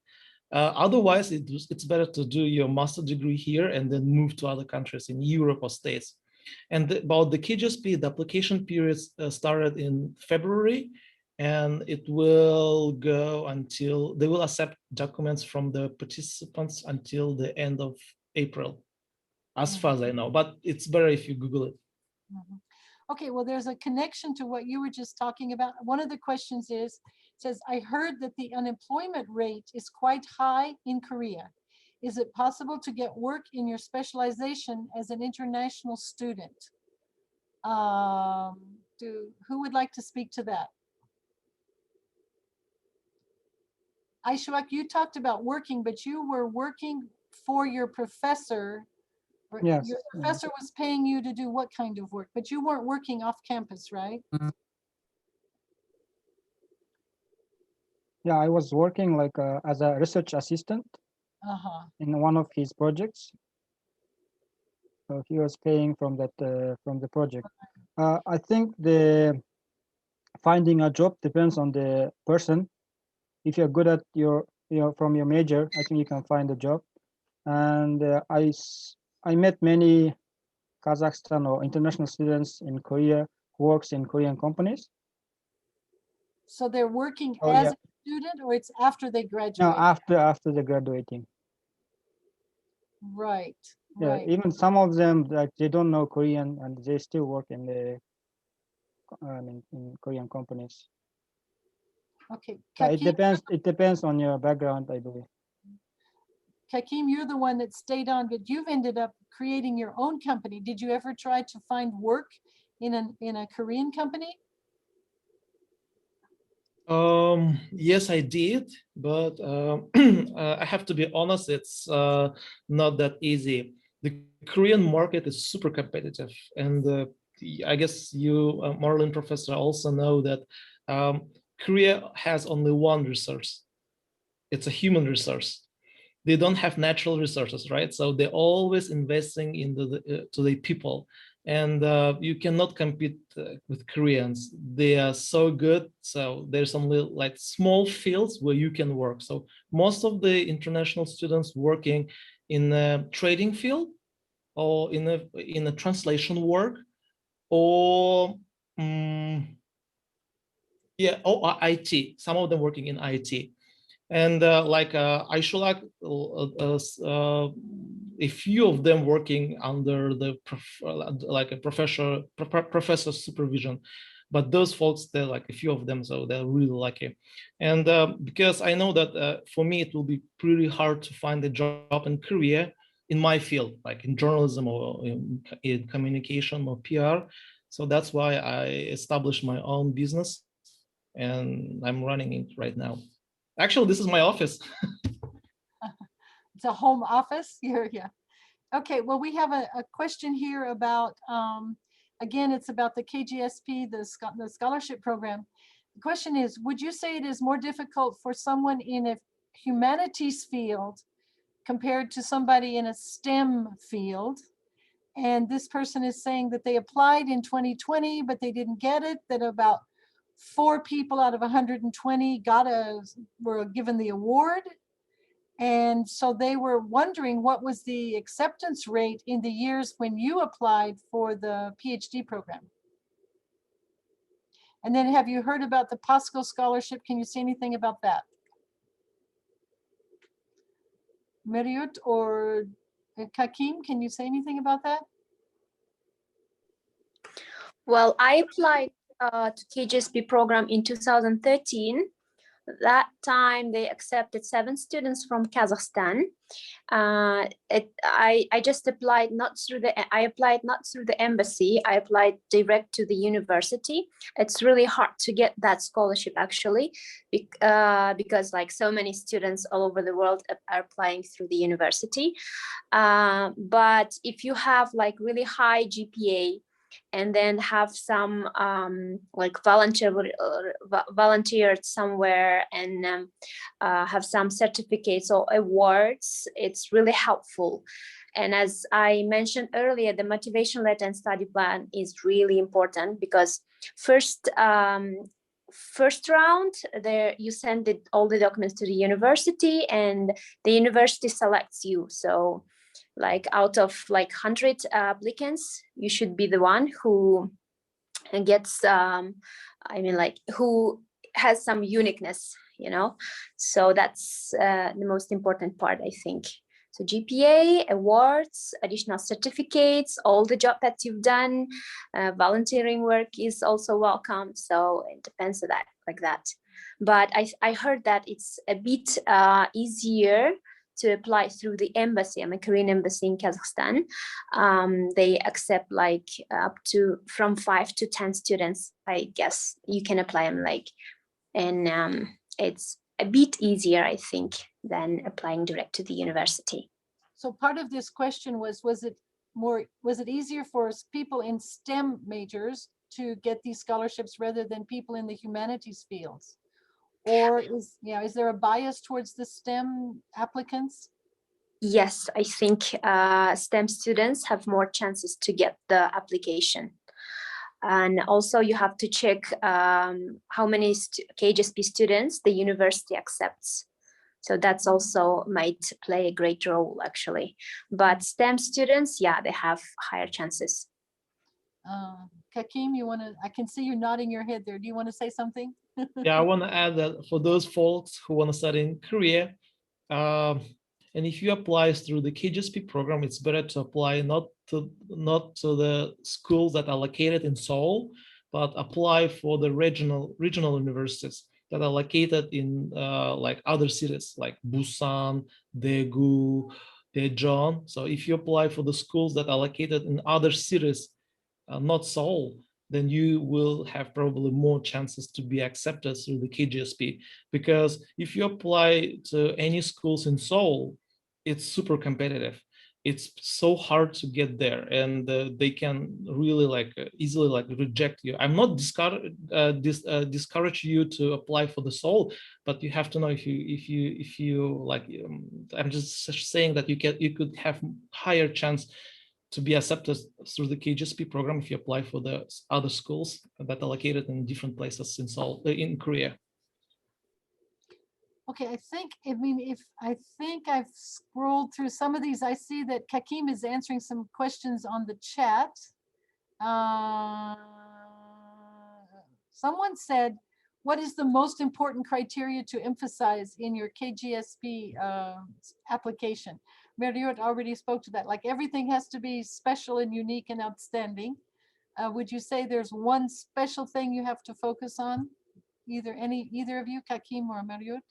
Otherwise, it's better to do your master degree here and then move to other countries in Europe or States. And about the KGSP, the application period started in February, and it will go until they will accept documents from the participants until the end of April, as far as I know. But it's better if you Google it. Okay, well, there's a connection to what you were just talking about. One of the questions says, I heard that the unemployment rate is quite high in Korea. Is it possible to get work in your specialization as an international student? Who would like to speak to that? Aishwak, you talked about working, but you were working for your professor. Yes. Your professor was paying you to do what kind of work? But you weren't working off campus, right? Yeah, I was working like as a research assistant in one of his projects. So he was paying from that from the project. I think the finding a job depends on the person. If you're good at from your major, I think you can find a job. And I met many Kazakhstan or international students in Korea who works in Korean companies. So they're working as a student, or it's after they graduate? No, after they graduating. Right. Yeah, right. even some of them, like, they don't know Korean and they still work in the in Korean companies. Okay. It depends on your background, I believe. Kakim, you're the one that stayed on, but you've ended up creating your own company. Did you ever try to find work in a Korean company? Yes, I did, but I have to be honest, it's not that easy. The Korean market is super competitive, and I guess you, Marlin professor, also know that Korea has only one resource. It's a human resource. They don't have natural resources, right? So they're always investing in to the people, and you cannot compete with Koreans. They are so good. So there's only like small fields where you can work. So most of the international students working in a trading field or in a translation work or yeah, or IT. Some of them working in IT. And I should like a few of them working under the like a professor supervision, but those folks, they're like a few of them, so they're really lucky. And because I know that for me it will be pretty hard to find a job in Korea in my field, like in journalism or in communication or PR. So that's why I established my own business, and I'm running it right now. Actually, this is my office. It's a home office here, yeah. Okay, well, we have a question here about, again, it's about the KGSP, the scholarship program. The question is, would you say it is more difficult for someone in a humanities field compared to somebody in a STEM field? And this person is saying that they applied in 2020, but they didn't get it, that about 4 people out of 120 were given the award. And so they were wondering what was the acceptance rate in the years when you applied for the PhD program. And then have you heard about the POSCO scholarship? Can you say anything about that? Meriut or Kakim, can you say anything about that? Well, I applied to KGSP program in 2013. That time they accepted 7 students from Kazakhstan. I just applied not through the embassy. I applied direct to the university. It's really hard to get that scholarship actually, because like so many students all over the world are applying through the university. But if you have like really high GPA, and then have some like volunteered somewhere and have some certificates or awards, it's really helpful. And as I mentioned earlier, the motivation letter and study plan is really important, because first round there you send all the documents to the university, and the university selects you. So like out of like 100 applicants, you should be the one who gets who has some uniqueness, you know. So that's the most important part, I think. So GPA, awards, additional certificates, all the job that you've done, volunteering work is also welcome. So it depends on that, like that. But I heard that it's a bit easier to apply through the embassy. I'm a Korean embassy in Kazakhstan. They accept like up to from 5 to 10 students, I guess. You can apply them like, and it's a bit easier, I think, than applying direct to the university. So part of this question was it easier for people in STEM majors to get these scholarships rather than people in the humanities fields? Or is there a bias towards the STEM applicants? Yes, I think STEM students have more chances to get the application. And also you have to check how many KGSP students the university accepts. So that's also might play a great role actually. But STEM students, yeah, they have higher chances. Kakim, I can see you nodding your head there. Do you want to say something? Yeah, I want to add that for those folks who want to study in Korea, and if you apply through the KGSP program, it's better to apply not to the schools that are located in Seoul, but apply for the regional universities that are located in like other cities like Busan, Daegu, Daejeon. So if you apply for the schools that are located in other cities, not Seoul, then you will have probably more chances to be accepted through the KGSP. Because if you apply to any schools in Seoul, it's super competitive. it's so hard to get there, and they can really easily reject you. I'm not discourage you to apply for the Seoul, but you have to know if you like. I'm just saying that you could have higher chance to be accepted through the KGSP program if you apply for the other schools that are located in different places in Seoul, in Korea. Okay, I think I've scrolled through some of these. I see that Kakim is answering some questions on the chat. Someone said, what is the most important criteria to emphasize in your KGSP application? Meriot already spoke to that. Like everything has to be special and unique and outstanding. Would you say there's one special thing you have to focus on? Either of you, Kakim or Meriot?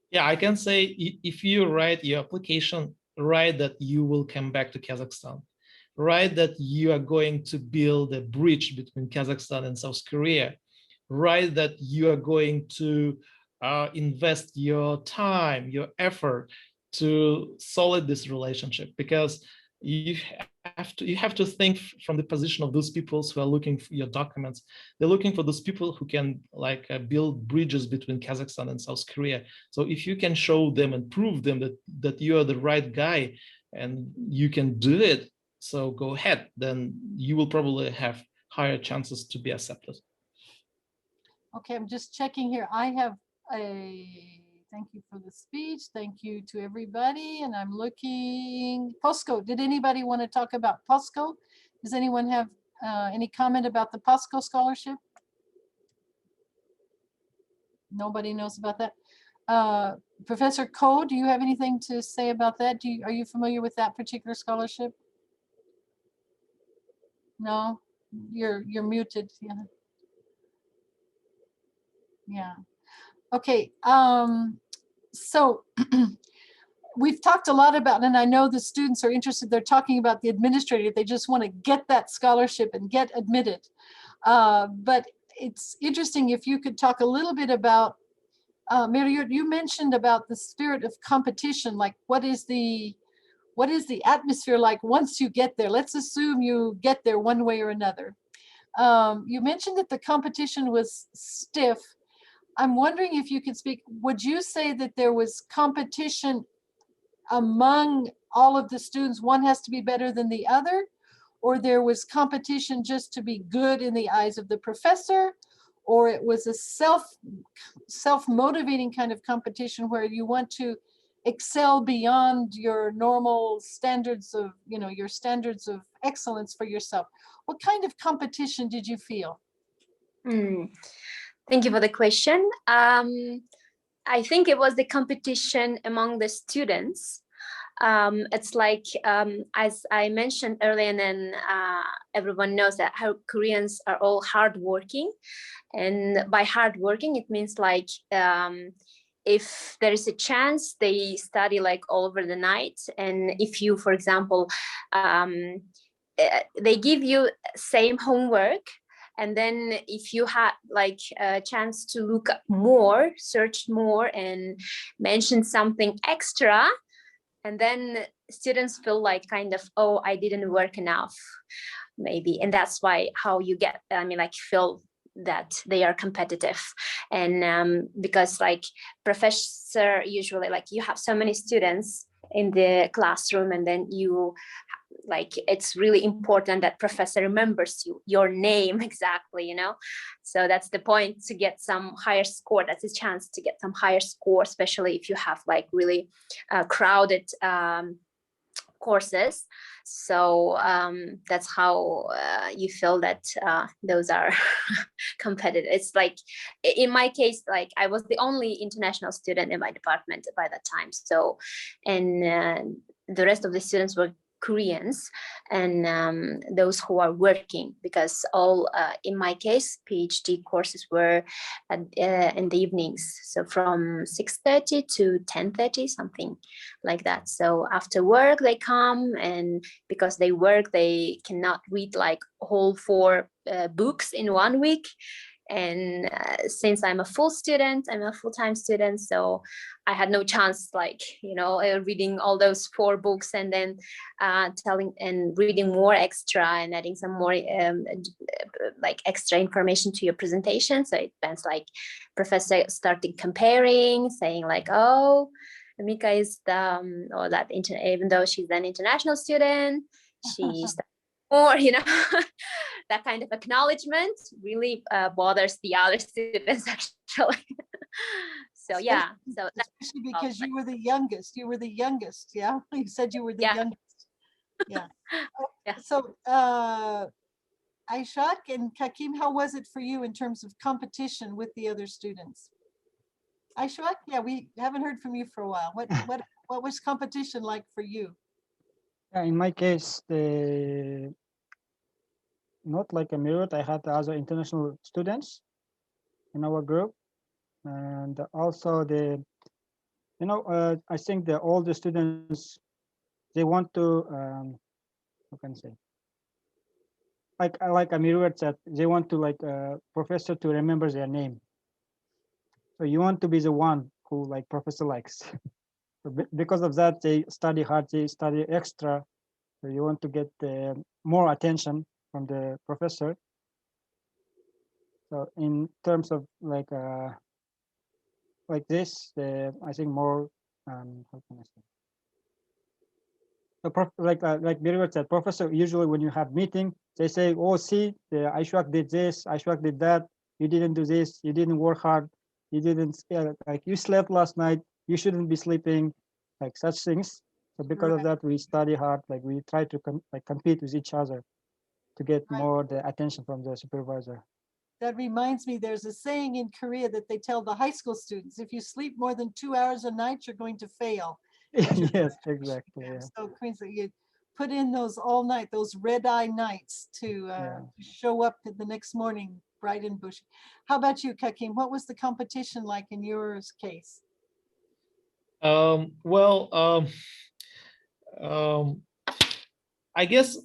Yeah, I can say if you write your application, write that you will come back to Kazakhstan, write that you are going to build a bridge between Kazakhstan and South Korea, write that you are going to invest your time, your effort to solid this relationship, because you have to think from the position of those people who are looking for your documents. They're looking for those people who can build bridges between Kazakhstan and South Korea. So if you can show them and prove them that you are the right guy and you can do it, so go ahead, then you will probably have higher chances to be accepted. Okay, I'm just checking here. I have thank you for the speech. Thank you to everybody. And I'm looking, POSCO. Did anybody want to talk about POSCO? Does anyone have any comment about the POSCO scholarship? Nobody knows about that. Professor Ko, do you have anything to say about that? Are you familiar with that particular scholarship? No, you're muted. Yeah. Yeah. Okay. So we've talked a lot about, and I know the students are interested, they're talking about the administrator. They just want to get that scholarship and get admitted. But it's interesting if you could talk a little bit about, Meriot, you mentioned about the spirit of competition, like what is the atmosphere like once you get there? Let's assume you get there one way or another. You mentioned that the competition was stiff. I'm wondering if you could speak, would you say that there was competition among all of the students? One has to be better than the other, or there was competition just to be good in the eyes of the professor, or it was a self-motivating kind of competition where you want to excel beyond your normal standards of, your standards of excellence for yourself? What kind of competition did you feel? Thank you for the question. I think it was the competition among the students. It's like, as I mentioned earlier, and then everyone knows that how Koreans are all hardworking. And by hardworking, it means like, if there is a chance, they study like all over the night. And if you, for example, they give you same homework, and then if you had like a chance to look up more, search more and mention something extra, and then students feel like kind of, oh, I didn't work enough, maybe. And that's why how you get, feel that they are competitive. And because like professor usually, like you have so many students in the classroom, and then you it's really important that professor remembers your name exactly, so that's the point, to get some higher score. That's a chance to get some higher score, especially if you have like really crowded courses. So that's how you feel that those are competitive. It's like, in my case, like I was the only international student in my department by that time. So, and the rest of the students were Koreans, and those who are working, because all, in my case, PhD courses were in the evenings, so from 6:30 to 10:30, something like that. So after work they come, and because they work, they cannot read like whole 4 books in 1 week. And since I'm a full-time student, so I had no chance, like, reading all those 4 books and then telling and reading more extra and adding some more like extra information to your presentation. So it depends, like professor started comparing, saying like, oh, Mika is or that even though she's an international student, she's more, that kind of acknowledgement really bothers the other students actually. So yeah, so especially because you were the youngest. Yeah, you said you were the youngest. Yeah. Yeah. So Aishak and Kakim, how was it for you in terms of competition with the other students? Aishak, yeah, we haven't heard from you for a while. What was competition like for you? Yeah, in my case, not like a mirror. I had other international students in our group, and also I think all the students, they want to, how can I say, like a mirror said, they want to like a professor to remember their name. So you want to be the one who like professor likes. So because of that, they study hard, they study extra. So you want to get more attention from the professor. So in terms of like this, I think more how can I say? So like Birgit said, professor usually when you have meeting, they say, "Oh, see, Aishwak did this, Aishwak did that. You didn't do this. You didn't work hard. You didn't like you slept last night. You shouldn't be sleeping." Like such things. So because of that, we study hard. Like we try to compete with each other to get more the attention from the supervisor. That reminds me, there's a saying in Korea that they tell the high school students, if you sleep more than 2 hours a night, you're going to fail. Yes, exactly. Yeah. So Queensland, you put in those all night, those red eye nights to show up the next morning bright and bushy. How about you, Kakim? What was the competition like in yours case? Well, I guess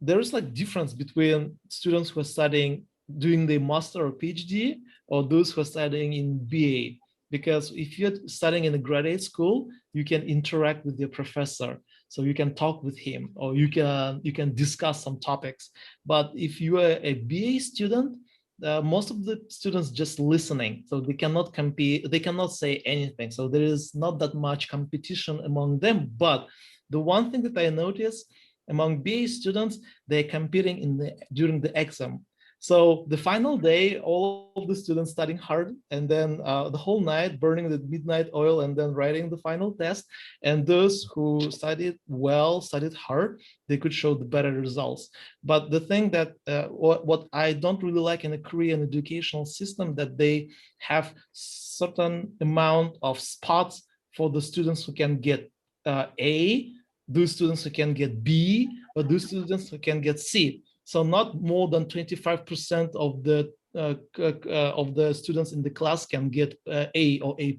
there is like difference between students who are studying doing the master or PhD or those who are studying in BA. Because if you're studying in a graduate school, you can interact with your professor, so you can talk with him or you can discuss some topics. But if you are a BA student, most of the students just listening, so they cannot compete, they cannot say anything. So there is not that much competition among them. But the one thing that I noticed among BA students, they're competing during the exam. So the final day, all of the students studying hard, and then the whole night burning the midnight oil, and then writing the final test. And those who studied well, studied hard, they could show the better results. But the thing that what I don't really like in the Korean educational system, that they have certain amount of spots for the students who can get A, those students who can get B, or those students who can get C. So not more than 25% of the students in the class can get A or A+.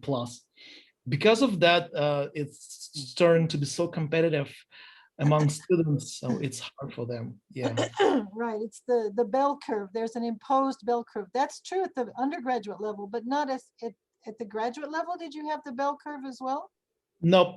Because of that, it's starting to be so competitive among students, so it's hard for them. Yeah. Right, it's the bell curve. There's an imposed bell curve. That's true at the undergraduate level, but not at the graduate level. Did you have the bell curve as well? Nope.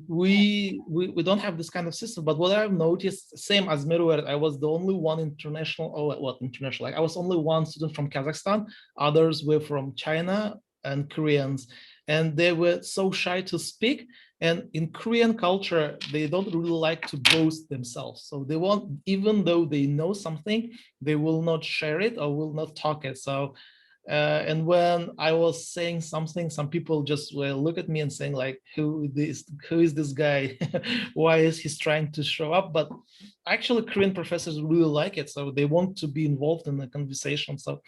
We don't have this kind of system. But what I've noticed, same as Miruer, I was the only one international, international? Like I was only one student from Kazakhstan. Others were from China and Koreans, and they were so shy to speak. And in Korean culture, they don't really like to boast themselves. So they won't, even though they know something, they will not share it or will not talk it. So and when I was saying something, some people just will look at me and saying like, who is this guy? Why is he trying to show up? But actually Korean professors really like it. So they want to be involved in the conversation. So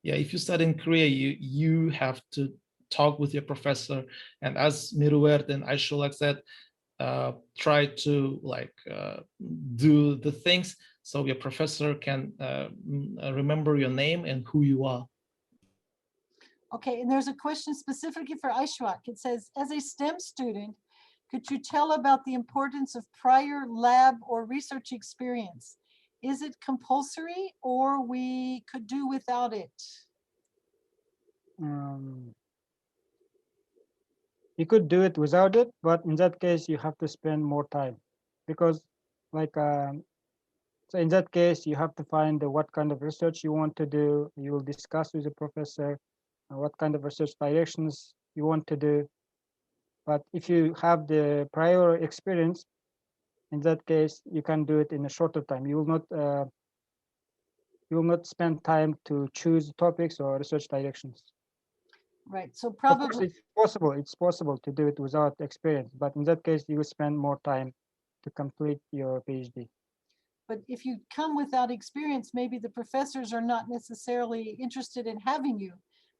yeah, if you study in Korea, you have to talk with your professor. And as Miruert and Aishulak said, try to do the things so your professor can remember your name and who you are. Okay, and there's a question specifically for Aishwak. It says, as a STEM student, could you tell about the importance of prior lab or research experience is it compulsory or we could do without it? You could do it without it, but in that case, you have to spend more time because like, so in that case, you have to find what kind of research you want to do. You will discuss with the professor what kind of research directions you want to do. But if you have the prior experience, in that case, you can do it in a shorter time. You will not spend time to choose topics or research directions. Right, so Of course, probably, it's possible to do it without experience, but in that case, you will spend more time to complete your PhD. but if you come without experience, maybe the professors are not necessarily interested in having you.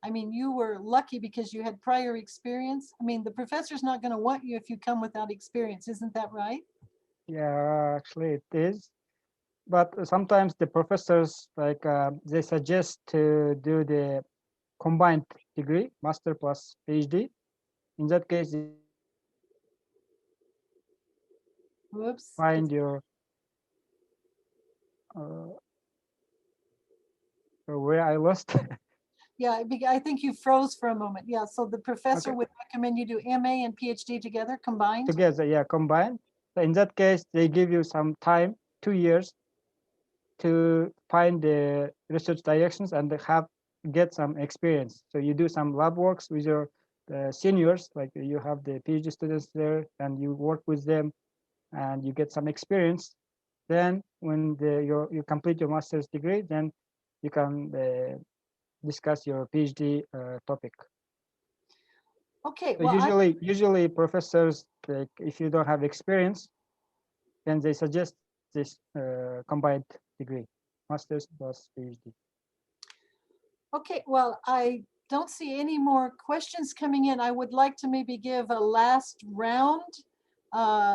I mean, you were lucky because you had prior experience. I mean, the professor's not going to want you if you come without experience. Isn't that right? Yeah, actually it is. But sometimes the professors, like, they suggest to do the combined degree, master plus PhD. In that case, you Whoops. find your uh, where I lost. Yeah, I think you froze for a moment. Yeah, so the professor Okay. would recommend you do MA and PhD together, combined? Together, yeah, combined. So in that case, they give you some time, 2 years, to find the research directions and get some experience. So you do some lab works with your seniors, like you have the PhD students there, and you work with them, and you get some experience. Then, when you complete your master's degree, then you can discuss your PhD topic. Okay, So well, usually professors, like, if you don't have experience, then they suggest this combined degree, master's plus PhD. okay, well, I don't see any more questions coming in. I would like to maybe give a last round.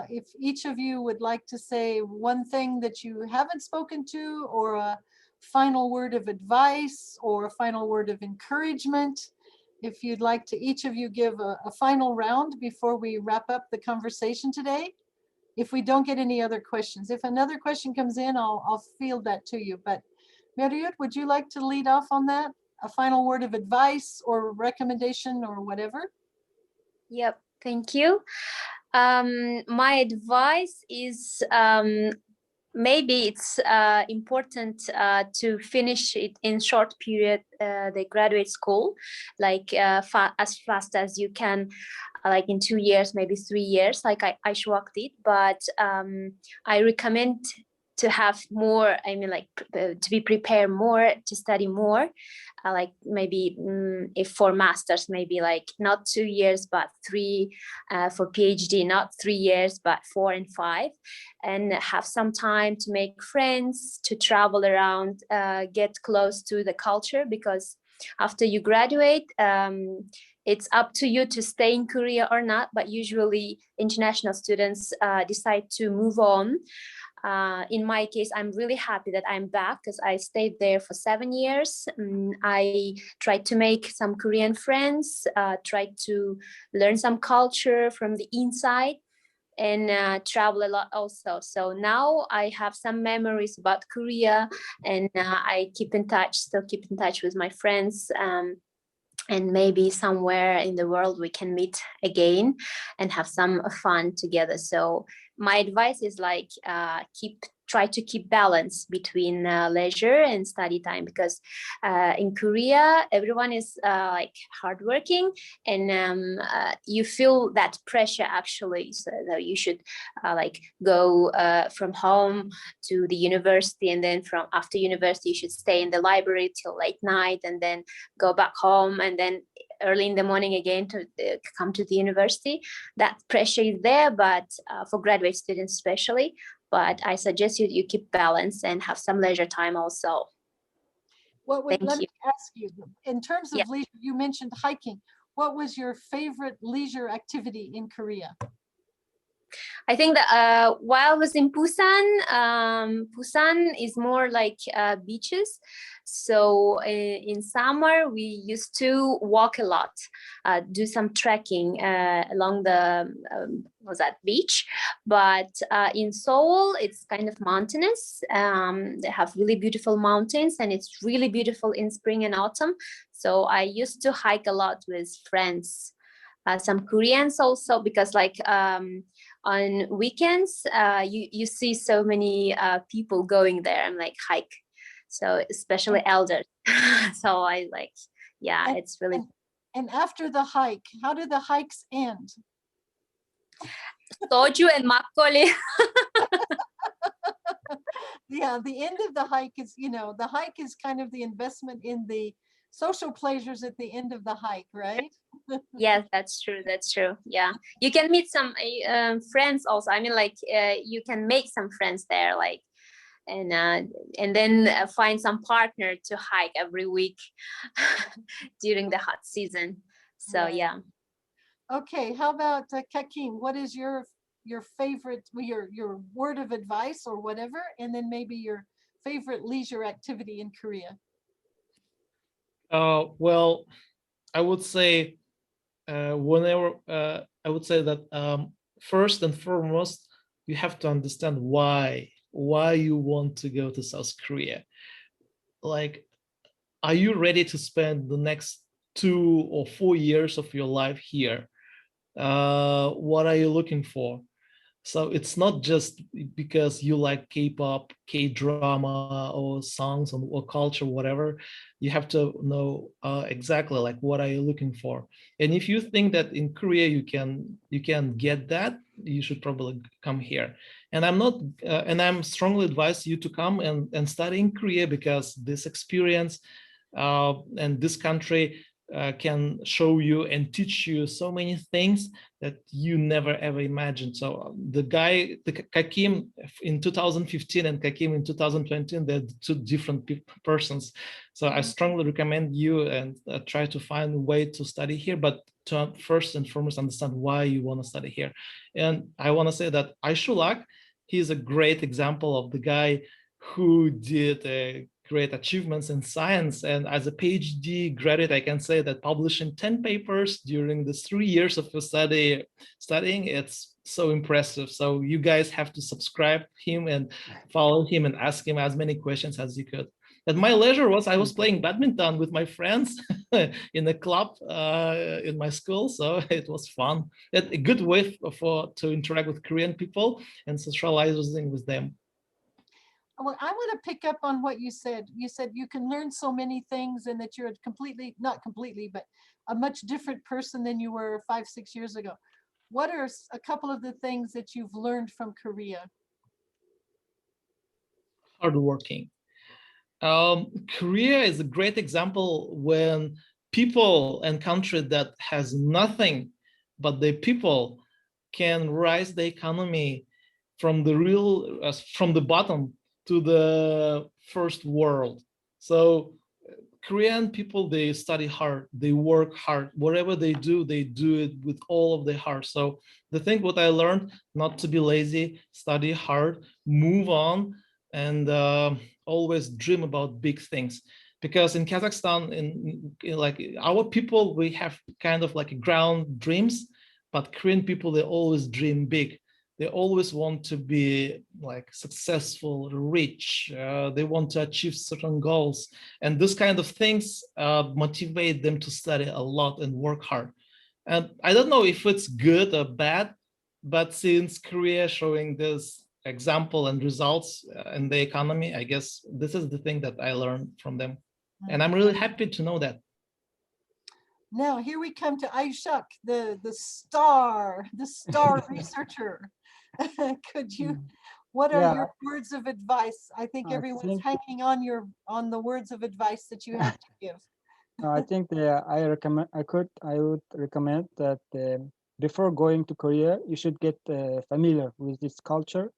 If each of you would like to say one thing that you haven't spoken to, or a final word of advice, or a final word of encouragement. If you'd like to each of you give a final round before we wrap up the conversation today. If we don't get any other questions. If another question comes in, I'll field that to you. But Meriut, would you like to lead off on that? A final word of advice or recommendation or whatever? Yep, thank you. My advice is maybe it's important to finish it in short period, the graduate school, like as fast as you can, like in 2 years, maybe 3 years, like I did. But I recommend to have more, I mean, like to be prepared more, to study more, like maybe if for masters, maybe like not 2 years, but 3, for PhD, not 3 years, but 4 and 5, and have some time to make friends, to travel around, get close to the culture, because after you graduate, it's up to you to stay in Korea or not, but usually international students decide to move on. In my case, I'm really happy that I'm back because I stayed there for 7 years. I tried to make some Korean friends, tried to learn some culture from the inside, and travel a lot also. So now I have some memories about Korea, and I still keep in touch with my friends. And maybe somewhere in the world we can meet again and have some fun together. So my advice is like try to keep balance between leisure and study time, because in Korea everyone is like hardworking, and you feel that pressure actually. So that you should like go from home to the university, and then from after university you should stay in the library till late night, and then go back home, and then early in the morning again to come to the university. That pressure is there, but for graduate students especially. But I suggest you keep balance and have some leisure time also. Let Thank me you. ask you, in terms Yeah. of leisure, you mentioned hiking. What was your favorite leisure activity in Korea? I think that while I was in Busan, Busan is more like beaches. So in summer, we used to walk a lot, do some trekking along the was that beach. But in Seoul, it's kind of mountainous. They have really beautiful mountains, and it's really beautiful in spring and autumn. So I used to hike a lot with friends. Some Koreans also, because like on weekends, you see so many people going there and like hike. So especially elders. So I like, yeah, And- it's really. And after the hike, how do the hikes end? Soju and makgeolli. Yeah, the end of the hike is, the hike is kind of the investment in the social pleasures at the end of the hike, right? Yes, that's true. That's true. Yeah, you can meet some friends also. I mean, like you can make some friends there, like, and then find some partner to hike every week during the hot season. So Right. yeah. Okay, how about Kakim? What is your favorite, your word of advice or whatever, and then maybe your favorite leisure activity in Korea? Well, I would say whenever I would say that first and foremost, you have to understand why you want to go to South Korea. Like, are you ready to spend the next 2 or 4 years of your life here? What are you looking for? So it's not just because you like K-pop, K-drama, or songs or culture, whatever. You have to know exactly like what are you looking for. And if you think that in Korea you can get that, you should probably come here. And I'm strongly advise you to come and study in Korea, because this experience and this country can show you and teach you so many things that you never ever imagined. So the Kakim in 2015 and Kakim in 2020, they're two different persons. So I strongly recommend you and try to find a way to study here, but to first and foremost understand why you want to study here. And I want to say that Aishulak, he's a great example of the guy who did great achievements in science. And as a PhD graduate, I can say that publishing 10 papers during the 3 years of studying, it's so impressive. So you guys have to subscribe him and follow him and ask him as many questions as you could. At my leisure I was playing badminton with my friends in a club in my school. So it was fun. A good way to interact with Korean people and socializing with them. Well, I want to pick up on what you said. You said you can learn so many things and that you're not completely, but a much different person than you were 5-6 years ago. What are a couple of the things that you've learned from Korea? Hardworking. Korea is a great example when people and country that has nothing but the people can rise the economy from the bottom to the first world. So Korean people, they study hard, they work hard. Whatever they do it with all of their heart. So the thing what I learned, not to be lazy, study hard, move on, and always dream about big things. Because in Kazakhstan, in like our people, we have kind of like ground dreams, but Korean people, they always dream big. They always want to be like successful, rich. They want to achieve certain goals, and this kind of things motivate them to study a lot and work hard. And I don't know if it's good or bad, but since Korea showing this example and results in the economy, I guess this is the thing that I learned from them, and I'm really happy to know that. Now here we come to Aishak, the star researcher. Could you, what are Yeah, your words of advice? I think I everyone's think hanging on the words of advice that you have to give. I think I would recommend that before going to Korea, you should get familiar with its culture,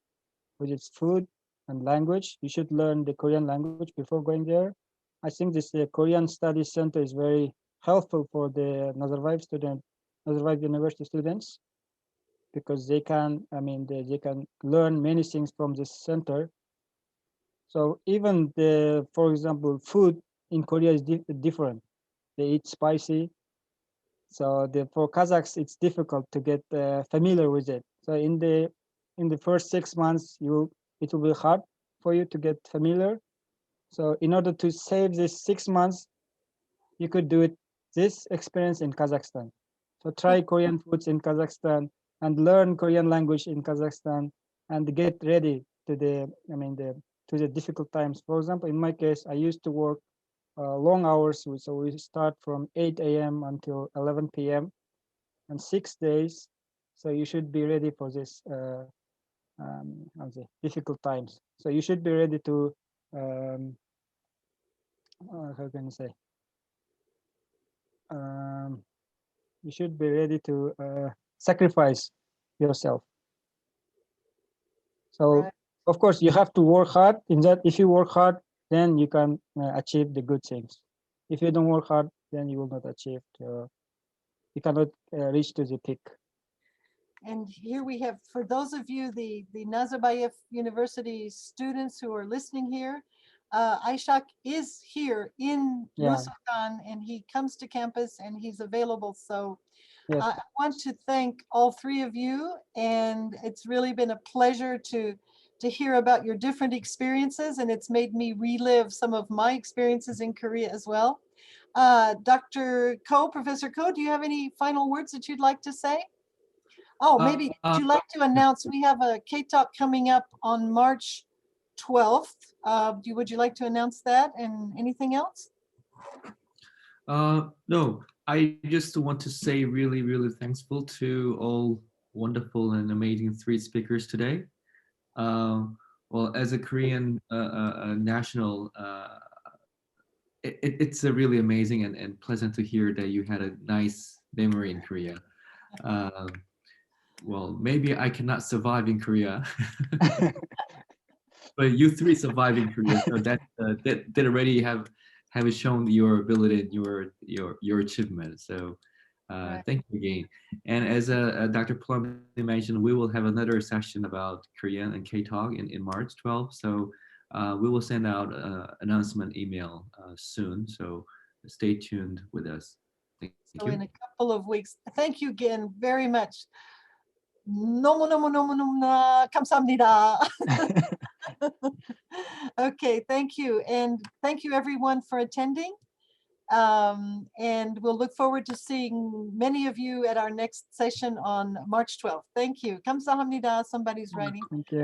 with its food and language. You should learn the Korean language before going there. I think this Korean Studies Center is very helpful for the Nazarbayev University students. because they can, they can learn many things from this center. So even for example, food in Korea is different. They eat spicy. So for Kazakhs, it's difficult to get familiar with it. So in the first 6 months, it will be hard for you to get familiar. So in order to save this 6 months, you could do this experience in Kazakhstan. So try Korean foods in Kazakhstan and learn Korean language in Kazakhstan and get ready to the difficult times. For example, in my case, I used to work long hours. So we start from 8 a.m. until 11 p.m. and 6 days. So you should be ready for this difficult times. So you should be ready to how can I say? You should be ready to sacrifice yourself. So Right. of course you have to work hard. In that, if you work hard, then you can achieve the good things. If you don't work hard, then you will not achieve. You cannot reach to the peak. And here we have, for those of you, the Nazarbayev University students who are listening here, Aishak is here in Nur-Sultan, and he comes to campus and he's available. So Yes. I want to thank all three of you, and it's really been a pleasure to hear about your different experiences, and it's made me relive some of my experiences in Korea as well. Dr. Ko, Professor Ko, do you have any final words that you'd like to say? Oh, maybe would you like to announce we have a K-talke coming up on March 12th. Would you like to announce that, and anything else? No, I just want to say really, really thankful to all wonderful and amazing three speakers today. Well, as a Korean national, it's a really amazing and pleasant to hear that you had a nice memory in Korea. Well, maybe I cannot survive in Korea, but you three survive in Korea, so that already have shown your ability and your achievement. So thank you again. And as Dr. Plum mentioned, we will have another session about Korean and K-talke in March 12th. So we will send out announcement email soon. So stay tuned with us. Thank So you. in a couple of weeks. Thank you again very much. 너무너무너무너무나 감사합니다. Okay, thank you. And thank you everyone for attending. And we'll look forward to seeing many of you at our next session on March 12th. Thank you. 감사합니다. Somebody's writing. Thank you.